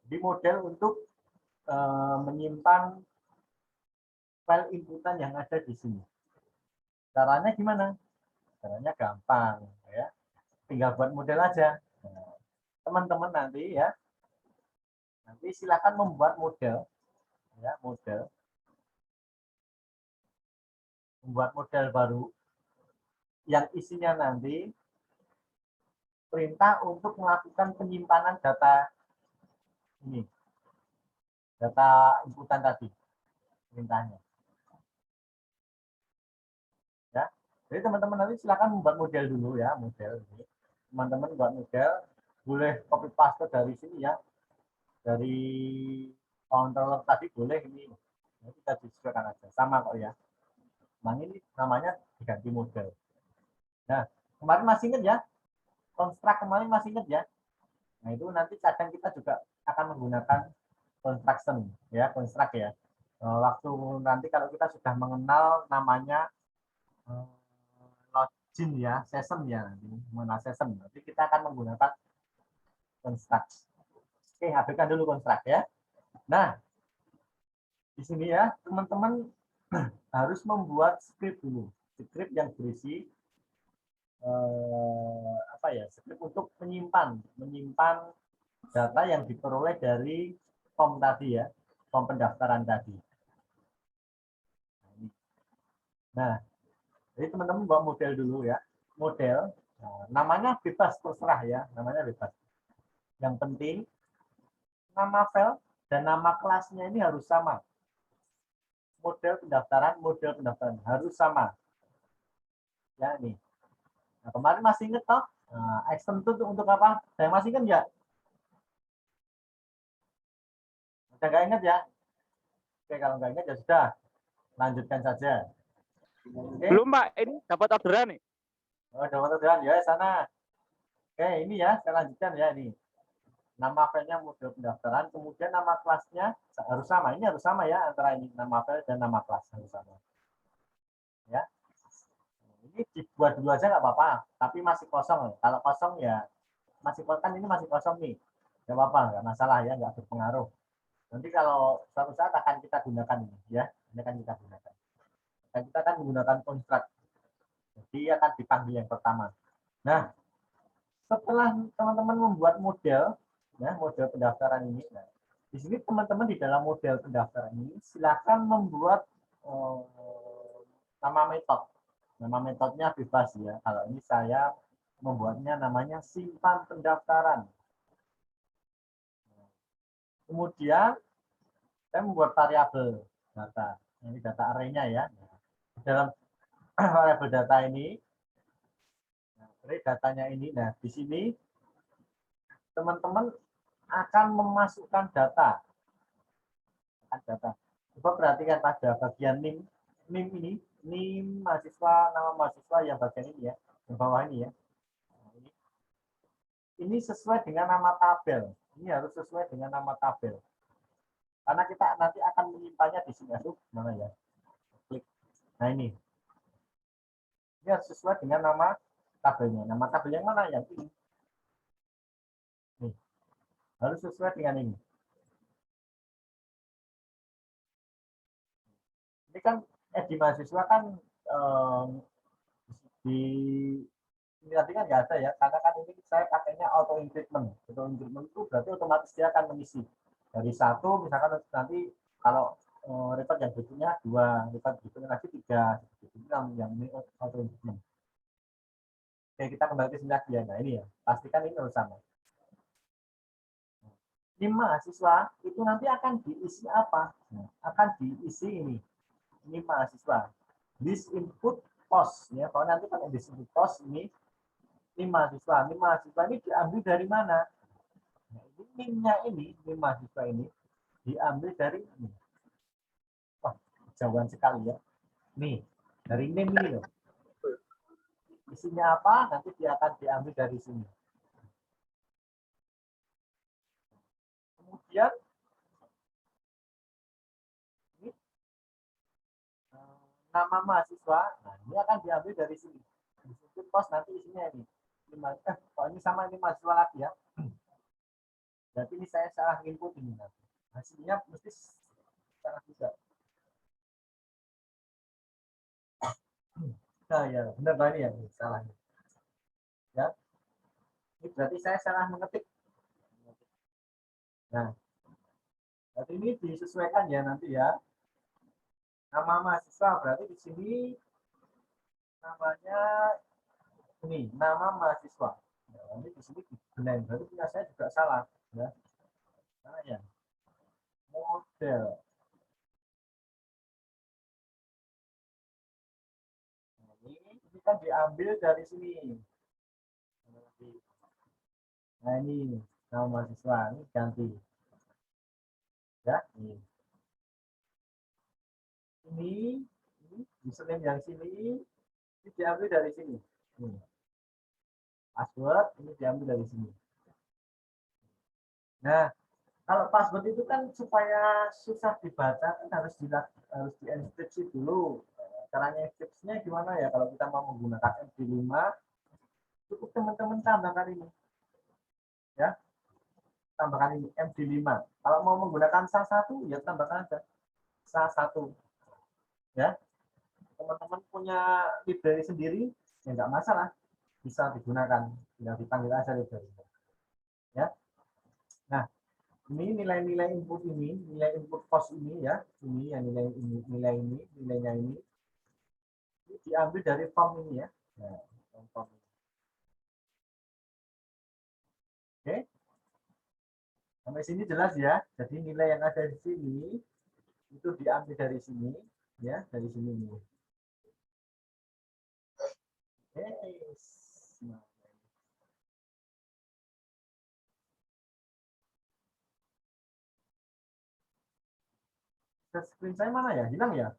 Jadi model untuk menyimpan file inputan yang ada di sini. Caranya gimana? Caranya gampang, ya. Tinggal buat model aja. Teman-teman nanti ya, nanti silakan membuat model, ya model, membuat model baru yang isinya nanti perintah untuk melakukan penyimpanan data ini, data inputan tadi, perintahnya. Ya, jadi teman-teman nanti silakan membuat model dulu ya, model ini. Teman-teman buat model, boleh copy paste dari sini ya, dari controller tadi boleh ini. Ini kita disesuaikan aja, sama kok ya. Nah ini namanya diganti model. Nah kemarin masih ingat ya, construct kemarin masih ingat ya. Nah itu nanti kadang kita juga akan menggunakan construction ya, construct ya. Waktu nanti kalau kita sudah mengenal namanya login ya, session ya, mengenal session, nanti kita akan menggunakan construct. Oke, habiskan dulu construct ya. Nah di sini ya teman-teman harus membuat script dulu, script yang berisi apa ya, script untuk menyimpan data yang diperoleh dari form tadi ya, form pendaftaran tadi. Nah, jadi teman-teman buat model dulu ya, model, namanya bebas terserah ya, namanya bebas. Yang penting nama file dan nama kelasnya ini harus sama. Model pendaftaran harus sama. Ya ini. Nah, kemarin masih ingat toh? Nah, extend itu untuk apa? Saya masih ingat ya? Udah nggak ingat ya? Oke, kalau nggak ingat ya sudah. Lanjutkan saja. Oke. Belum, Pak. Ini dapat orderan nih. Oh, dapat orderan ya, sana. Oke, ini ya, saya lanjutkan ya ini. Nama filenya model pendaftaran, kemudian nama kelasnya harus sama. Ini harus sama ya, antara ini nama file dan nama kelas harus sama. Ya. Ini dibuat dulu aja nggak apa-apa, tapi masih kosong. Kalau kosong ya masih kan ini masih kosong nih, nggak apa-apa, nggak masalah ya, nggak berpengaruh. Nanti kalau suatu saat akan kita gunakan ini, ya, ini akan kita gunakan. Dan kita akan menggunakan construct. Jadi akan dipanggil yang pertama. Nah, setelah teman-teman membuat model, ya, model pendaftaran ini, nah, di sini teman-teman di dalam model pendaftaran ini silakan membuat nama metode. Nama metodenya bebas ya. Kalau ini saya membuatnya namanya simpan pendaftaran. Kemudian saya membuat variabel data. Ini data array-nya ya. Di dalam variabel data ini, array datanya ini, nah di sini teman-teman akan memasukkan data. Coba perhatikan pada bagian NIM ini, NIM mahasiswa, nama mahasiswa yang bagian ini ya, yang bawah ini ya. Ini sesuai dengan nama tabel. Ini harus sesuai dengan nama tabel. Karena kita nanti akan menyimpannya di sini. Aduh, mana ya? Klik. Nah ini. Ini harus sesuai dengan nama tabelnya. Nama tabel yang mana? Yang ini. Nih. Harus sesuai dengan ini. Ini kan di mahasiswa kan di ini tadi kan nggak ada ya, karena kan ini saya pakainya auto increment. Auto increment itu berarti otomatis dia akan mengisi dari 1, misalkan nanti kalau report yang berikutnya 2, report berikutnya lagi 3, itu yang ini auto increment. Oke, kita kembali ke sini lagi ya. Nah ini ya, pastikan ini harus sama. Ini mahasiswa itu nanti akan diisi apa? Nah, akan diisi ini mahasiswa. This input post ya. Kalau nanti pakai this input post ini mahasiswa. Ini mahasiswa ini diambil dari mana? Nah, ini NIM-nya ini mahasiswa ini diambil dari ini. Wah, jauhan sekali ya. Nih, dari NIM ini loh. Isinya apa? Nanti dia akan diambil dari sini. Kemudian ini nama mahasiswa, nah ini akan diambil dari sini. Di pos nanti isinya ini. Kalau ini sama ini mahasiswa lagi ya. Berarti ini saya salah input ini nanti. Hasilnya mesti salah juga. Nah ya, benar Pak ini ya, salah. Ya. Ini berarti saya salah mengetik. Nah, berarti ini disesuaikan ya nanti ya. Nama mahasiswa berarti di sini namanya ini nama mahasiswa. Nah, nanti di sini dibenahin berarti punya saya juga salah ya. Nah, ya. Model. Nah, ini kan diambil dari sini. Nah ini nama mahasiswa ini ganti. Ya, ini. Ini username yang sini ini diambil dari sini. Password ini diambil dari sini. Nah, kalau password itu kan supaya susah dibaca kan harus dienkripsi dulu. Caranya enkripsinya gimana ya? Kalau kita mau menggunakan MD5, cukup teman-teman tambahkan ini. Ya. Tambahkan ini MD5. Kalau mau menggunakan SHA-1 ya tambahkan aja SHA-1. Ya. Teman-teman punya library sendiri ya enggak masalah. Bisa digunakan, tinggal dipanggil aja library. Ya. Nah, ini nilai-nilai input ini, nilai input post ini ya, ini yang nilainya ini diambil dari form ini ya. Nah, form ini. Oke. Sampai sini jelas ya. Jadi nilai yang ada di sini itu diambil dari sini ya, dari sini nih. Oke. Screen saya mana ya? Hilang ya?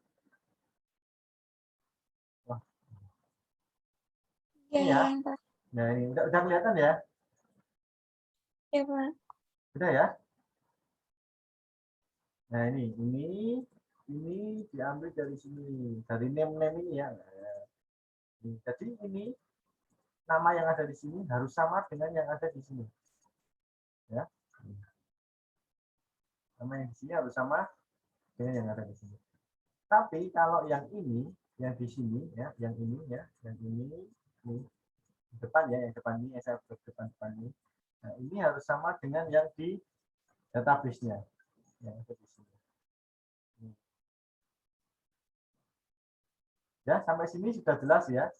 Wah. Ini ya. Nah, ini udah kelihatan ya? Ya, Pak. Udah ya? Nah, ini diambil dari sini, dari name ini ya. Jadi ini nama yang ada di sini harus sama dengan yang ada di sini. Ya. Nama yang di sini harus sama dengan yang ada di sini. Tapi kalau yang ini, yang di sini ya, yang ini ya, yang ini depan ya, yang depan ini, yang saya depan ini. Nah, ini harus sama dengan yang di database-nya. Yang ada di sini. Ya, sampai sini sudah jelas ya.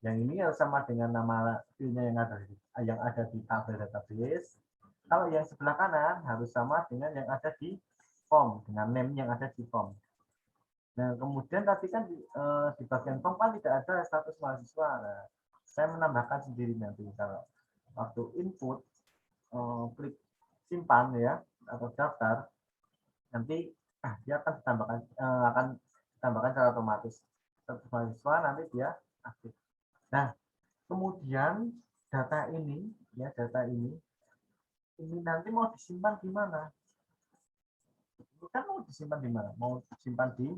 Yang ini harus sama dengan nama filenya yang ada di tabel database. Kalau yang sebelah kanan harus sama dengan yang ada di form, dengan name yang ada di form. Nah, kemudian tadi kan di bagian form kan tidak ada status mahasiswa. Nah, saya menambahkan sendiri nanti kalau waktu input klik simpan ya atau daftar, nanti dia akan ditambahkan secara otomatis. Status mahasiswa nanti dia aktif. Nah, kemudian data ini nanti mau disimpan di mana? Ini kan mau disimpan di mana? Mau disimpan di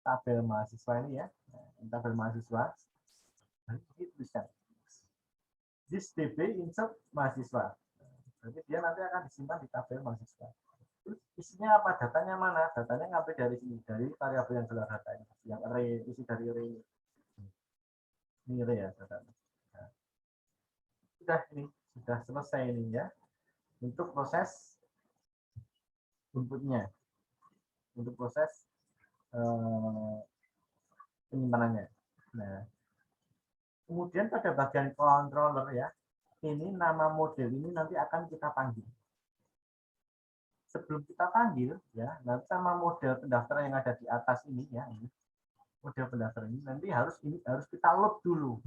tabel mahasiswa ini ya. Tabel mahasiswa. Ini tulisan. This DB insert mahasiswa. Jadi dia nanti akan disimpan di tabel mahasiswa. Terus isinya apa? Datanya mana? Datanya ngambil dari sini, dari variabel yang gelar data ini. Yang array, isi dari array ini. Ini array ya datanya. Nah, sudah selesai ini ya. Untuk proses inputnya, untuk proses penyimpanannya. Nah, kemudian pada bagian controller ya, ini nama model ini nanti akan kita panggil. Sebelum kita panggil ya, nanti sama model pendaftaran yang ada di atas ini ya, ini model pendaftaran ini nanti harus kita load dulu.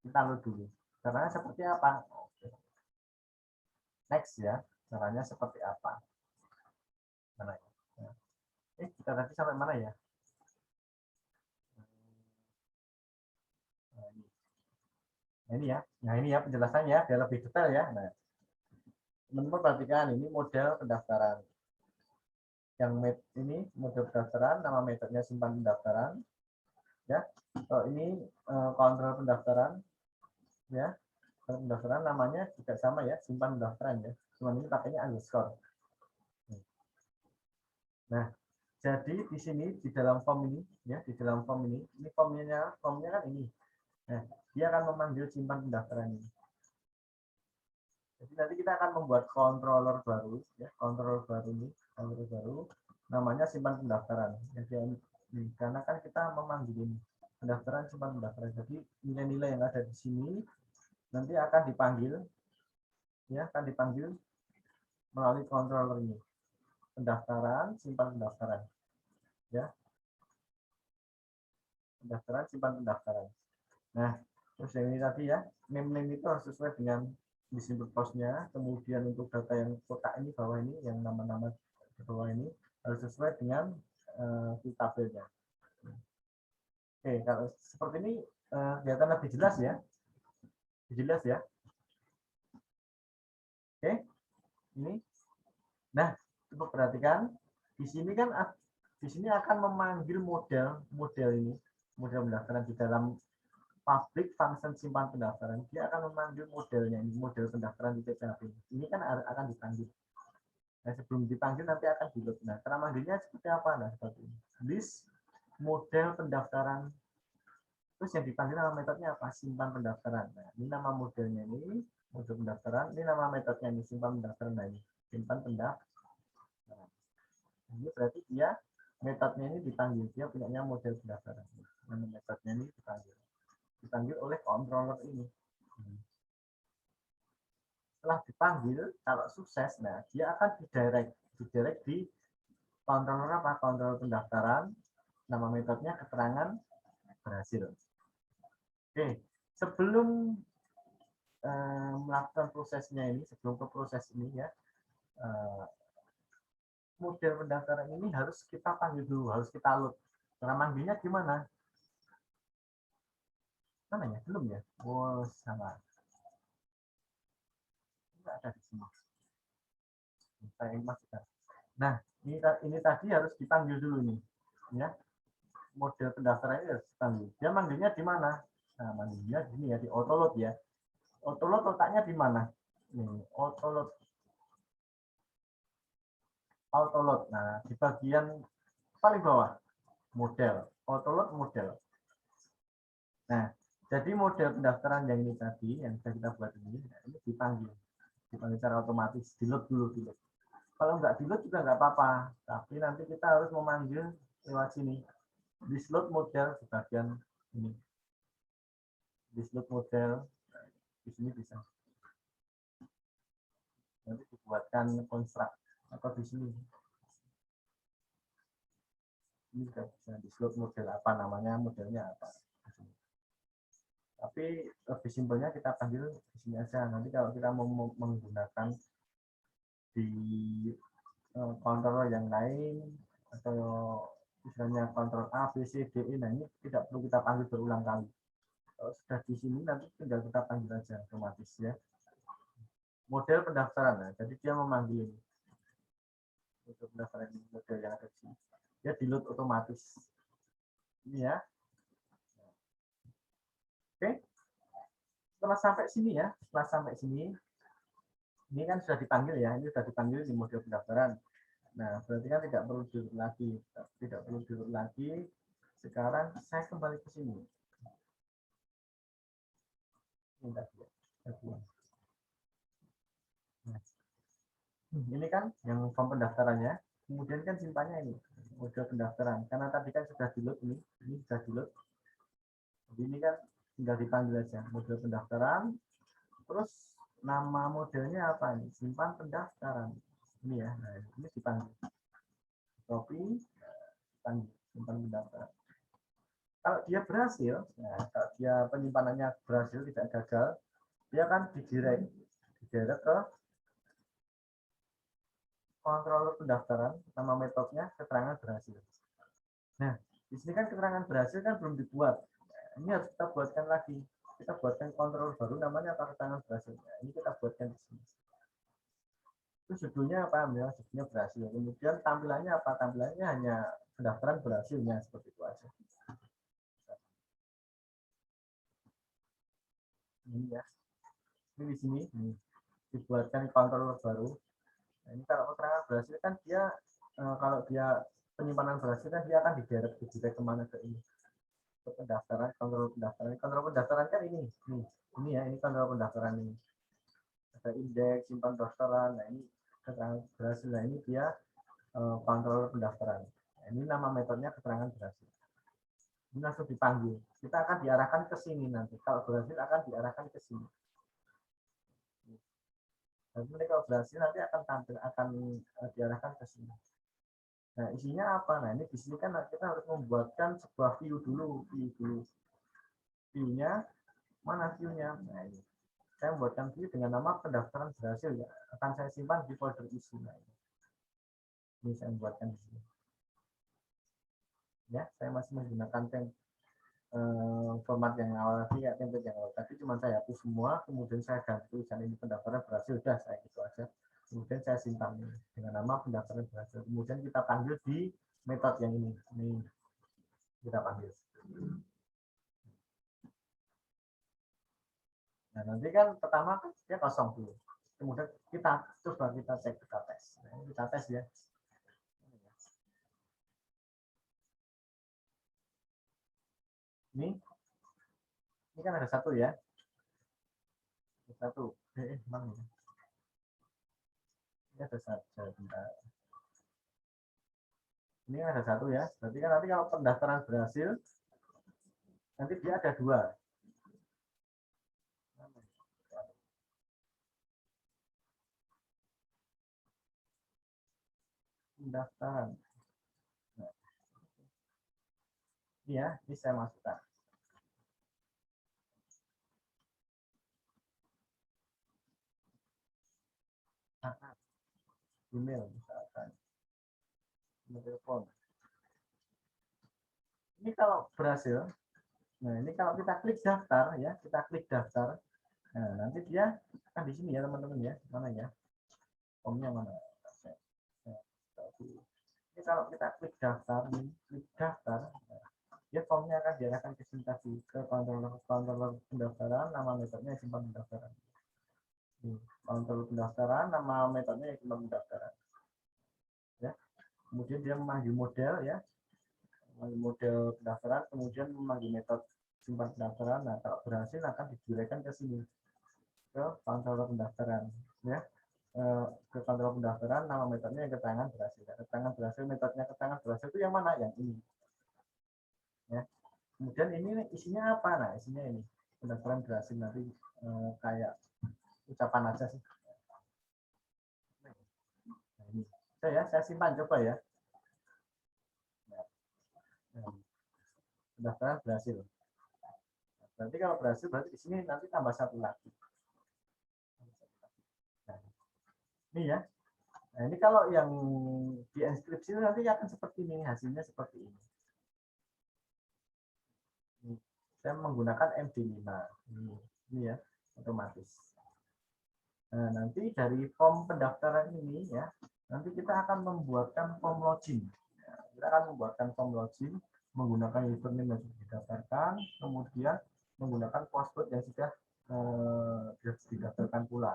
Kita load dulu. Caranya seperti apa? Next ya, caranya seperti apa? Mana ya? Kita tadi sampai mana ya? Nah ini ya penjelasannya biar lebih detail ya. Nah, teman-teman perhatikan ini model pendaftaran. Yang ini model pendaftaran, nama metodenya simpan pendaftaran. Ya, ini kontrol pendaftaran. Ya, pendaftaran namanya juga sama ya, simpan pendaftaran ya. Cuma ini pakainya underscore. Nah, jadi di sini di dalam form ini ya, di dalam form ini formnya kan ini. Nah, dia akan memanggil simpan pendaftaran ini. Jadi nanti kita akan membuat controller baru ya, controller baru namanya simpan pendaftaran. Jadi karena kan kita memanggil ini pendaftaran simpan pendaftaran. Jadi nilai-nilai yang ada di sini nanti akan dipanggil melalui controller ini. Pendaftaran, simpan pendaftaran. Ya. Pendaftaran, simpan pendaftaran. Nah, terus yang ini tadi ya, name itu harus sesuai dengan disimpan postnya. Kemudian untuk data yang kotak ini bawah ini, yang nama-nama di bawah ini harus sesuai dengan tabelnya. Oke, kalau seperti ini kelihatan lebih jelas ya. Jelas ya. Oke, ini. Nah, coba perhatikan di sini kan di sini akan memanggil model ini, model pendaftaran di dalam public function simpan pendaftaran. Dia akan memanggil modelnya ini, model pendaftaran di PHP. Ini kan akan dipanggil. Nah, sebelum dipanggil nanti akan di load. Nah, cara manggilnya seperti apa? Nah, seperti ini. List model pendaftaran. Terus yang dipanggil nama metodenya apa? Simpan pendaftaran. Nah, ini nama modelnya ini, model pendaftaran. Ini nama metodnya ini, simpan pendaftaran. Nah, ini simpan pendaftaran. Ini berarti dia metodenya ini dipanggil. Dia punya model pendaftaran. Nama metodnya ini dipanggil oleh controller ini. Setelah dipanggil, kalau sukses, nah dia akan didirect di controller apa? Controller pendaftaran. Nama metodenya keterangan berhasil. Oke, sebelum melakukan prosesnya ini, sebelum ke proses ini ya, model pendaftaran ini harus kita panggil dulu, harus kita load. Cara manggilnya gimana? Mana ya? Belum ya? Oh, sama. Enggak ada di sini. Saya masukkan. Nah, ini tadi harus dipanggil dulu nih, ya. Model pendaftaran ini harus dipanggil. Dia manggilnya di mana? Nah, manggilnya di sini ya, di autoload ya. Autoload letaknya di mana? Nih, autoload. Nah, di bagian paling bawah, model. Autoload model. Nah, jadi model pendaftaran yang ini tadi, yang sudah kita buat ini dipanggil secara otomatis, di-load dulu. Kalau nggak di-load juga nggak apa-apa, tapi nanti kita harus memanggil lewat sini. Disload model di bagian ini. Disload model, di sini bisa. nanti dibuatkan konstruk atau di sini. Ini juga bisa di-slot model apa namanya, modelnya apa. Tapi lebih simpelnya kita panggil di sini aja. Nanti kalau kita mau menggunakan di controller yang lain atau misalnya kontrol A, B, C, D, E, nah ini tidak perlu kita panggil berulang kali. Kalau sudah di sini nanti tinggal kita panggil aja otomatis ya. Model pendaftaran, nah, jadi dia memanggil ini. Model pendaftaran ini, model yang ada di sini. Dia di-load otomatis. Ini ya. Oke. Setelah sampai sini ya, setelah sampai sini, ini kan sudah dipanggil ya, ini sudah dipanggil di model pendaftaran. Nah, berarti kan tidak perlu di-load lagi, tidak perlu di-load lagi. Sekarang saya kembali ke sini. Ini kan yang form pendaftarannya, kemudian kan simpannya ini model pendaftaran. Karena tadi kan sudah di-load ini sudah di-load. Jadi ini kan tinggal dipanggil aja model pendaftaran. Terus nama modelnya apa ini? Simpan pendaftaran. Ini ya, nah, ini dipanggil. Copy, dipanggil, simpan pendaftaran. Kalau dia berhasil, nah, kalau dia penyimpanannya berhasil, tidak gagal, dia akan didirect ke controller pendaftaran, nama metodenya keterangan berhasil. Nah, di sini kan keterangan berhasil kan belum dibuat. Nah, ini harus kita buatkan lagi. Kita buatkan controller baru namanya apa, keterangan berhasil. Nah, ini kita buatkan di sini. Itu judulnya apa? Ya, judulnya berhasil. Kemudian tampilannya apa? Tampilannya hanya pendaftaran berhasilnya seperti itu aja. Ini ya. Ini di sini dibuatkan controller baru. Nah, ini kalau keterangan berhasil kan dia kalau dia penyimpanan berhasil kan dia akan didirect kemana ke ini, ke pendaftaran, kontrol pendaftaran kan ini ya, ini kontrol pendaftaran ini ada indeks, simpan pendaftaran. Nah ini keterangan berhasil. Nah ini dia kontrol pendaftaran. Nah, ini nama metodenya keterangan berhasil. Ini langsung dipanggil, kita akan diarahkan ke sini nanti. Kalau berhasil akan diarahkan ke sini. Nanti kalau berhasil nanti akan tampil, akan diarahkan ke sini. Nah, isinya apa? Nah, ini di sini kan kita harus membuatkan sebuah view dulu, view-nya mana view-nya? Nah, ini. Saya membuatkan view dengan nama pendaftaran berhasil ya. Akan saya simpan di folder isi. Nah, ini saya membuatkan di sini. Ya, saya masih menggunakan format yang awal tadi ya, template yang awal tadi, cuma saya hapus semua, kemudian saya ganti tulisan ini pendaftaran berhasil, udah saya gitu aja. Kemudian saya simpan dengan nama pendaftaran berhasil. Kemudian kita panggil di metode yang ini kita panggil. Nah nanti kan pertama kan dia kosong dulu. Kemudian kita coba kita cek, kita tes. Nah, kita tes ya. Ini kan ada satu ya. Satu. Mana ya? Ini ada satu. Ini ada satu ya. Berarti kan nanti kalau pendaftaran berhasil, nanti dia ada dua. Pendaftaran. Nah, ini ya, ini saya masukkan. Email misalkan. Telepon. Ini kalau berhasil, nah ini kalau kita klik daftar ya, kita klik daftar, nah nanti dia akan di sini ya teman-teman ya, mana ya, formnya mana? Ini kalau kita klik daftar, dia formnya akan diarahkan ke sini tadi, ke controller pendaftaran, nama metodenya simpan pendaftaran. Controller pendaftaran, nama metodenya simpan pendaftaran. Ya, kemudian dia memanggil model ya. Model pendaftaran, kemudian memanggil metode simpan pendaftaran. Nah, kalau berhasil akan didirect ke sini ke controller pendaftaran, ya, ke controller pendaftaran. Nama metodenya yang keterangan berhasil. Keterangan berhasil, metodenya keterangan berhasil itu yang mana? Yang ini. Ya. Kemudian ini isinya apa? Nah, isinya ini pendaftaran berhasil nanti kayak ucapan aja sih. Saya simpan coba ya. Pendaftaran berhasil. Berarti kalau berhasil berarti di sini nanti tambah satu lagi. Nah, ini ya. Nah, ini kalau yang di inskripsi nanti akan seperti ini, hasilnya seperti ini. Saya menggunakan MD5. Ini ya, otomatis. Nah, nanti dari form pendaftaran ini ya, nanti kita akan membuatkan form login. Ya, kita akan membuatkan form login menggunakan username yang sudah didaftarkan, kemudian menggunakan password yang sudah didaftarkan pula.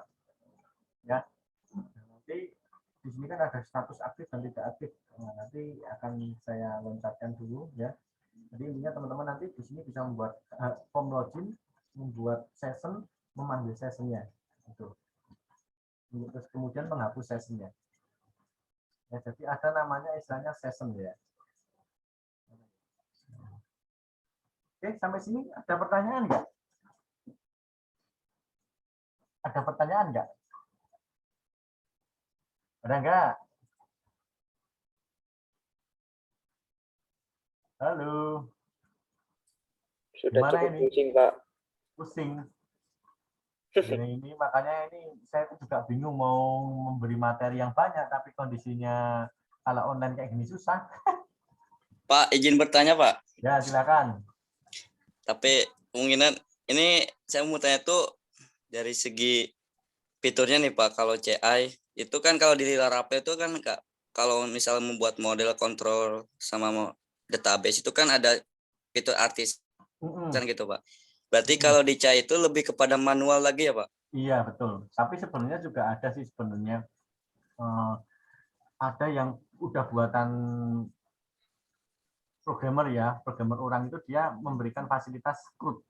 Ya, nah, nanti di sini kan ada status aktif dan tidak aktif. Nah, nanti akan saya loncatkan dulu ya. Jadi intinya teman-teman nanti di sini bisa membuat form login, membuat session, memanggil sessionnya. Itu. Terus kemudian menghapus sessionnya. Ya, jadi ada namanya istilahnya session ya. Oke, sampai sini ada pertanyaan nggak? Ada pertanyaan nggak? Ada nggak? Halo. Sudah Gimana cukup ini? pusing, Pak. Pusing. Ini makanya ini saya juga bingung mau memberi materi yang banyak, tapi kondisinya kalau online kayak gini susah. Pak, izin bertanya, Pak. Ya, silakan. Tapi kemungkinan ini saya mau tanya tuh dari segi fiturnya nih, Pak. Kalau CI itu kan kalau di Laravel itu kan Kak, kalau misalnya membuat model kontrol sama database itu kan ada fitur artisan gitu, Pak. Berarti kalau di CI itu lebih kepada manual lagi ya, Pak? Iya, betul. Tapi sebenarnya juga ada sih sebenarnya ada yang udah buatan programmer ya, programmer orang itu dia memberikan fasilitas CRUD.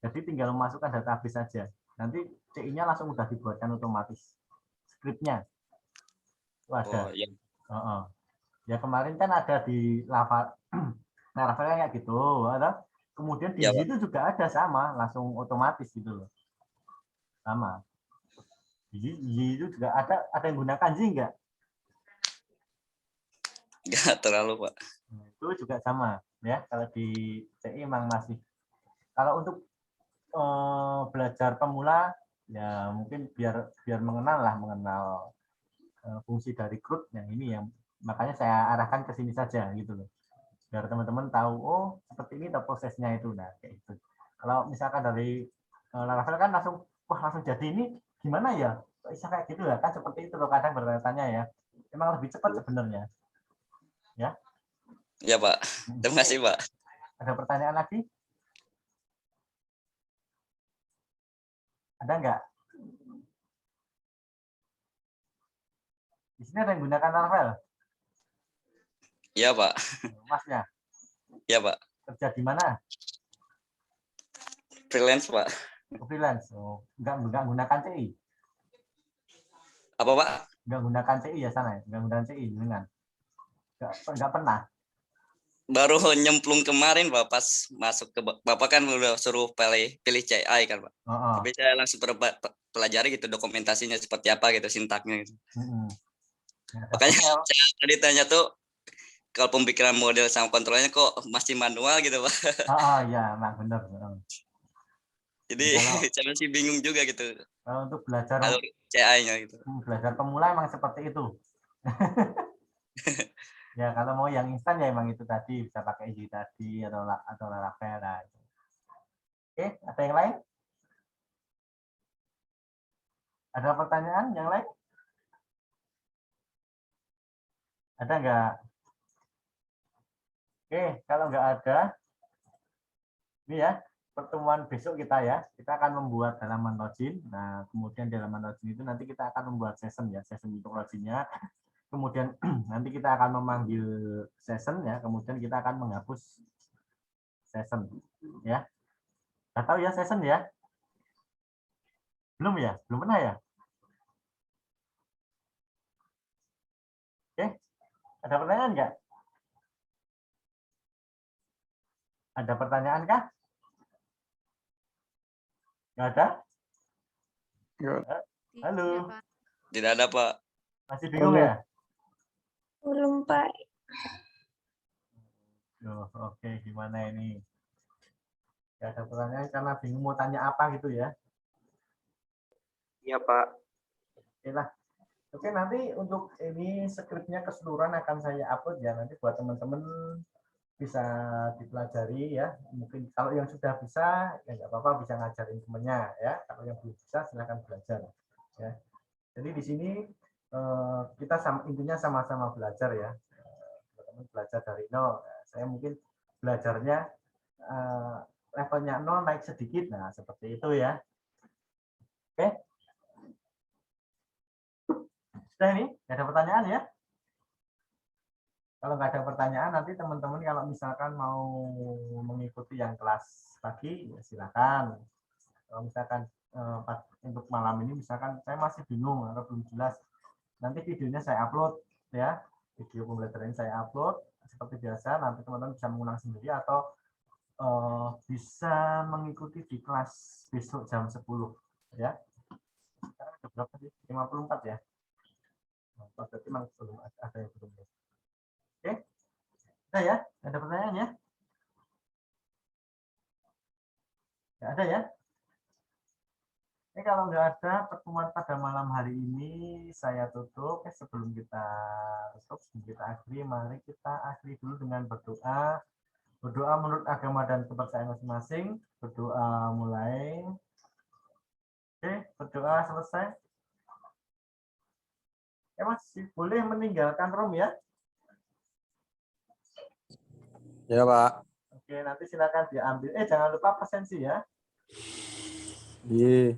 Jadi tinggal memasukkan database saja. Nanti CI-nya langsung udah dibuatkan otomatis. Skripnya. Itu ada. Oh, iya. Ya kemarin kan ada di Laravel kayak gitu, ada. Kemudian di Ya, situ juga ada sama, langsung otomatis gitu loh. Sama. Di itu juga ada yang guna kanji enggak? Enggak terlalu, Pak. Itu juga sama ya. Kalau di CI memang masih. Kalau untuk belajar pemula ya mungkin biar mengenal fungsi dari CRUD yang ini yang makanya saya arahkan ke sini saja gitu loh. Biar teman-teman tahu oh seperti ini prosesnya itu. Nah, kayak itu. Kalau misalkan dari Laravel kan langsung jadi ini gimana ya? Bisa kayak gitu ya kan seperti itu loh kadang bertanya ya. Emang lebih cepat sebenarnya. Ya. Ya, Pak. Terima kasih, Pak. Ada pertanyaan lagi? Ada enggak? Di sini ada yang gunakan Laravel? Iya, Pak. Masnya? Iya, Pak. Kerja di mana? Freelance, Pak. Freelance. Oh, enggak gunakan CI. Apa, Pak? Enggak gunakan CI ya sana ya? Enggak gunakan CI dengan. Enggak pernah. Baru nyemplung kemarin, Pak, pas masuk ke Bapak kan udah suruh pilih CI kan, Pak. Tapi saya langsung pelajari gitu dokumentasinya seperti apa gitu, sintaknya gitu. Makanya saya tadi tanya tuh kalau pembikiran model sama kontrolnya kok masih manual gitu, Pak. Iya, nah benar. Jadi saya masih bingung juga gitu. Kalau untuk belajar CI-nya gitu. Belajar pemula emang seperti itu. Ya kalau mau yang instan ya emang itu tadi bisa pakai Easy tadi atau Laravel lah. Oke, ada yang lain? Ada pertanyaan yang lain? Ada enggak? Oke, kalau enggak ada, ini ya pertemuan besok kita ya. Kita akan membuat halaman login. Nah, kemudian di halaman login itu nanti kita akan membuat session ya, session untuk loginnya. Kemudian nanti kita akan memanggil session ya, kemudian kita akan menghapus session ya. Nggak tahu ya session ya? Belum ya? Belum pernah ya? Oke, ada pertanyaan nggak? Ada pertanyaan kah? Nggak ada? Halo. Tidak ada, Pak. Masih bingung ya? Belum, Pak. Duh, oke, gimana ini? Ya, ada pertanyaan karena bingung mau tanya apa gitu ya. Iya, Pak. Oke lah. Oke, nanti untuk ini skripnya keseluruhan akan saya upload ya. Nanti buat teman-teman bisa dipelajari ya. Mungkin kalau yang sudah bisa, ya nggak apa-apa bisa ngajarin temennya ya. Kalau yang belum bisa, silakan belajar. Ya. Jadi di sini kita intinya sama-sama belajar ya. Teman-teman belajar dari nol. Saya mungkin belajarnya levelnya nol naik sedikit. Nah, seperti itu ya. Oke. Sudah ini? Nggak ada pertanyaan ya? Kalau nggak ada pertanyaan, nanti teman-teman kalau misalkan mau mengikuti yang kelas pagi, ya silakan. Kalau misalkan untuk malam ini, misalkan saya masih bingung atau belum jelas, nanti videonya saya upload ya, video pembelajaran saya upload seperti biasa. Nanti teman-teman bisa mengulang sendiri atau bisa mengikuti di kelas besok jam 10 ya. Sekarang ada berapa sih? 54 ya. Berarti memang belum ada yang belum. Oke, ada ya? Ada pertanyaan ya? Nggak ada ya? Ini kalau nggak ada pertemuan pada malam hari ini saya tutup. Sebelum kita tutup, sebelum kita akhiri, mari kita akhiri dulu dengan berdoa. Berdoa menurut agama dan kepercayaan masing-masing. Berdoa mulai. Oke, berdoa selesai. Mas, boleh meninggalkan room ya? Ya, Pak. Oke, nanti silakan diambil. Jangan lupa presensi ya. Iya.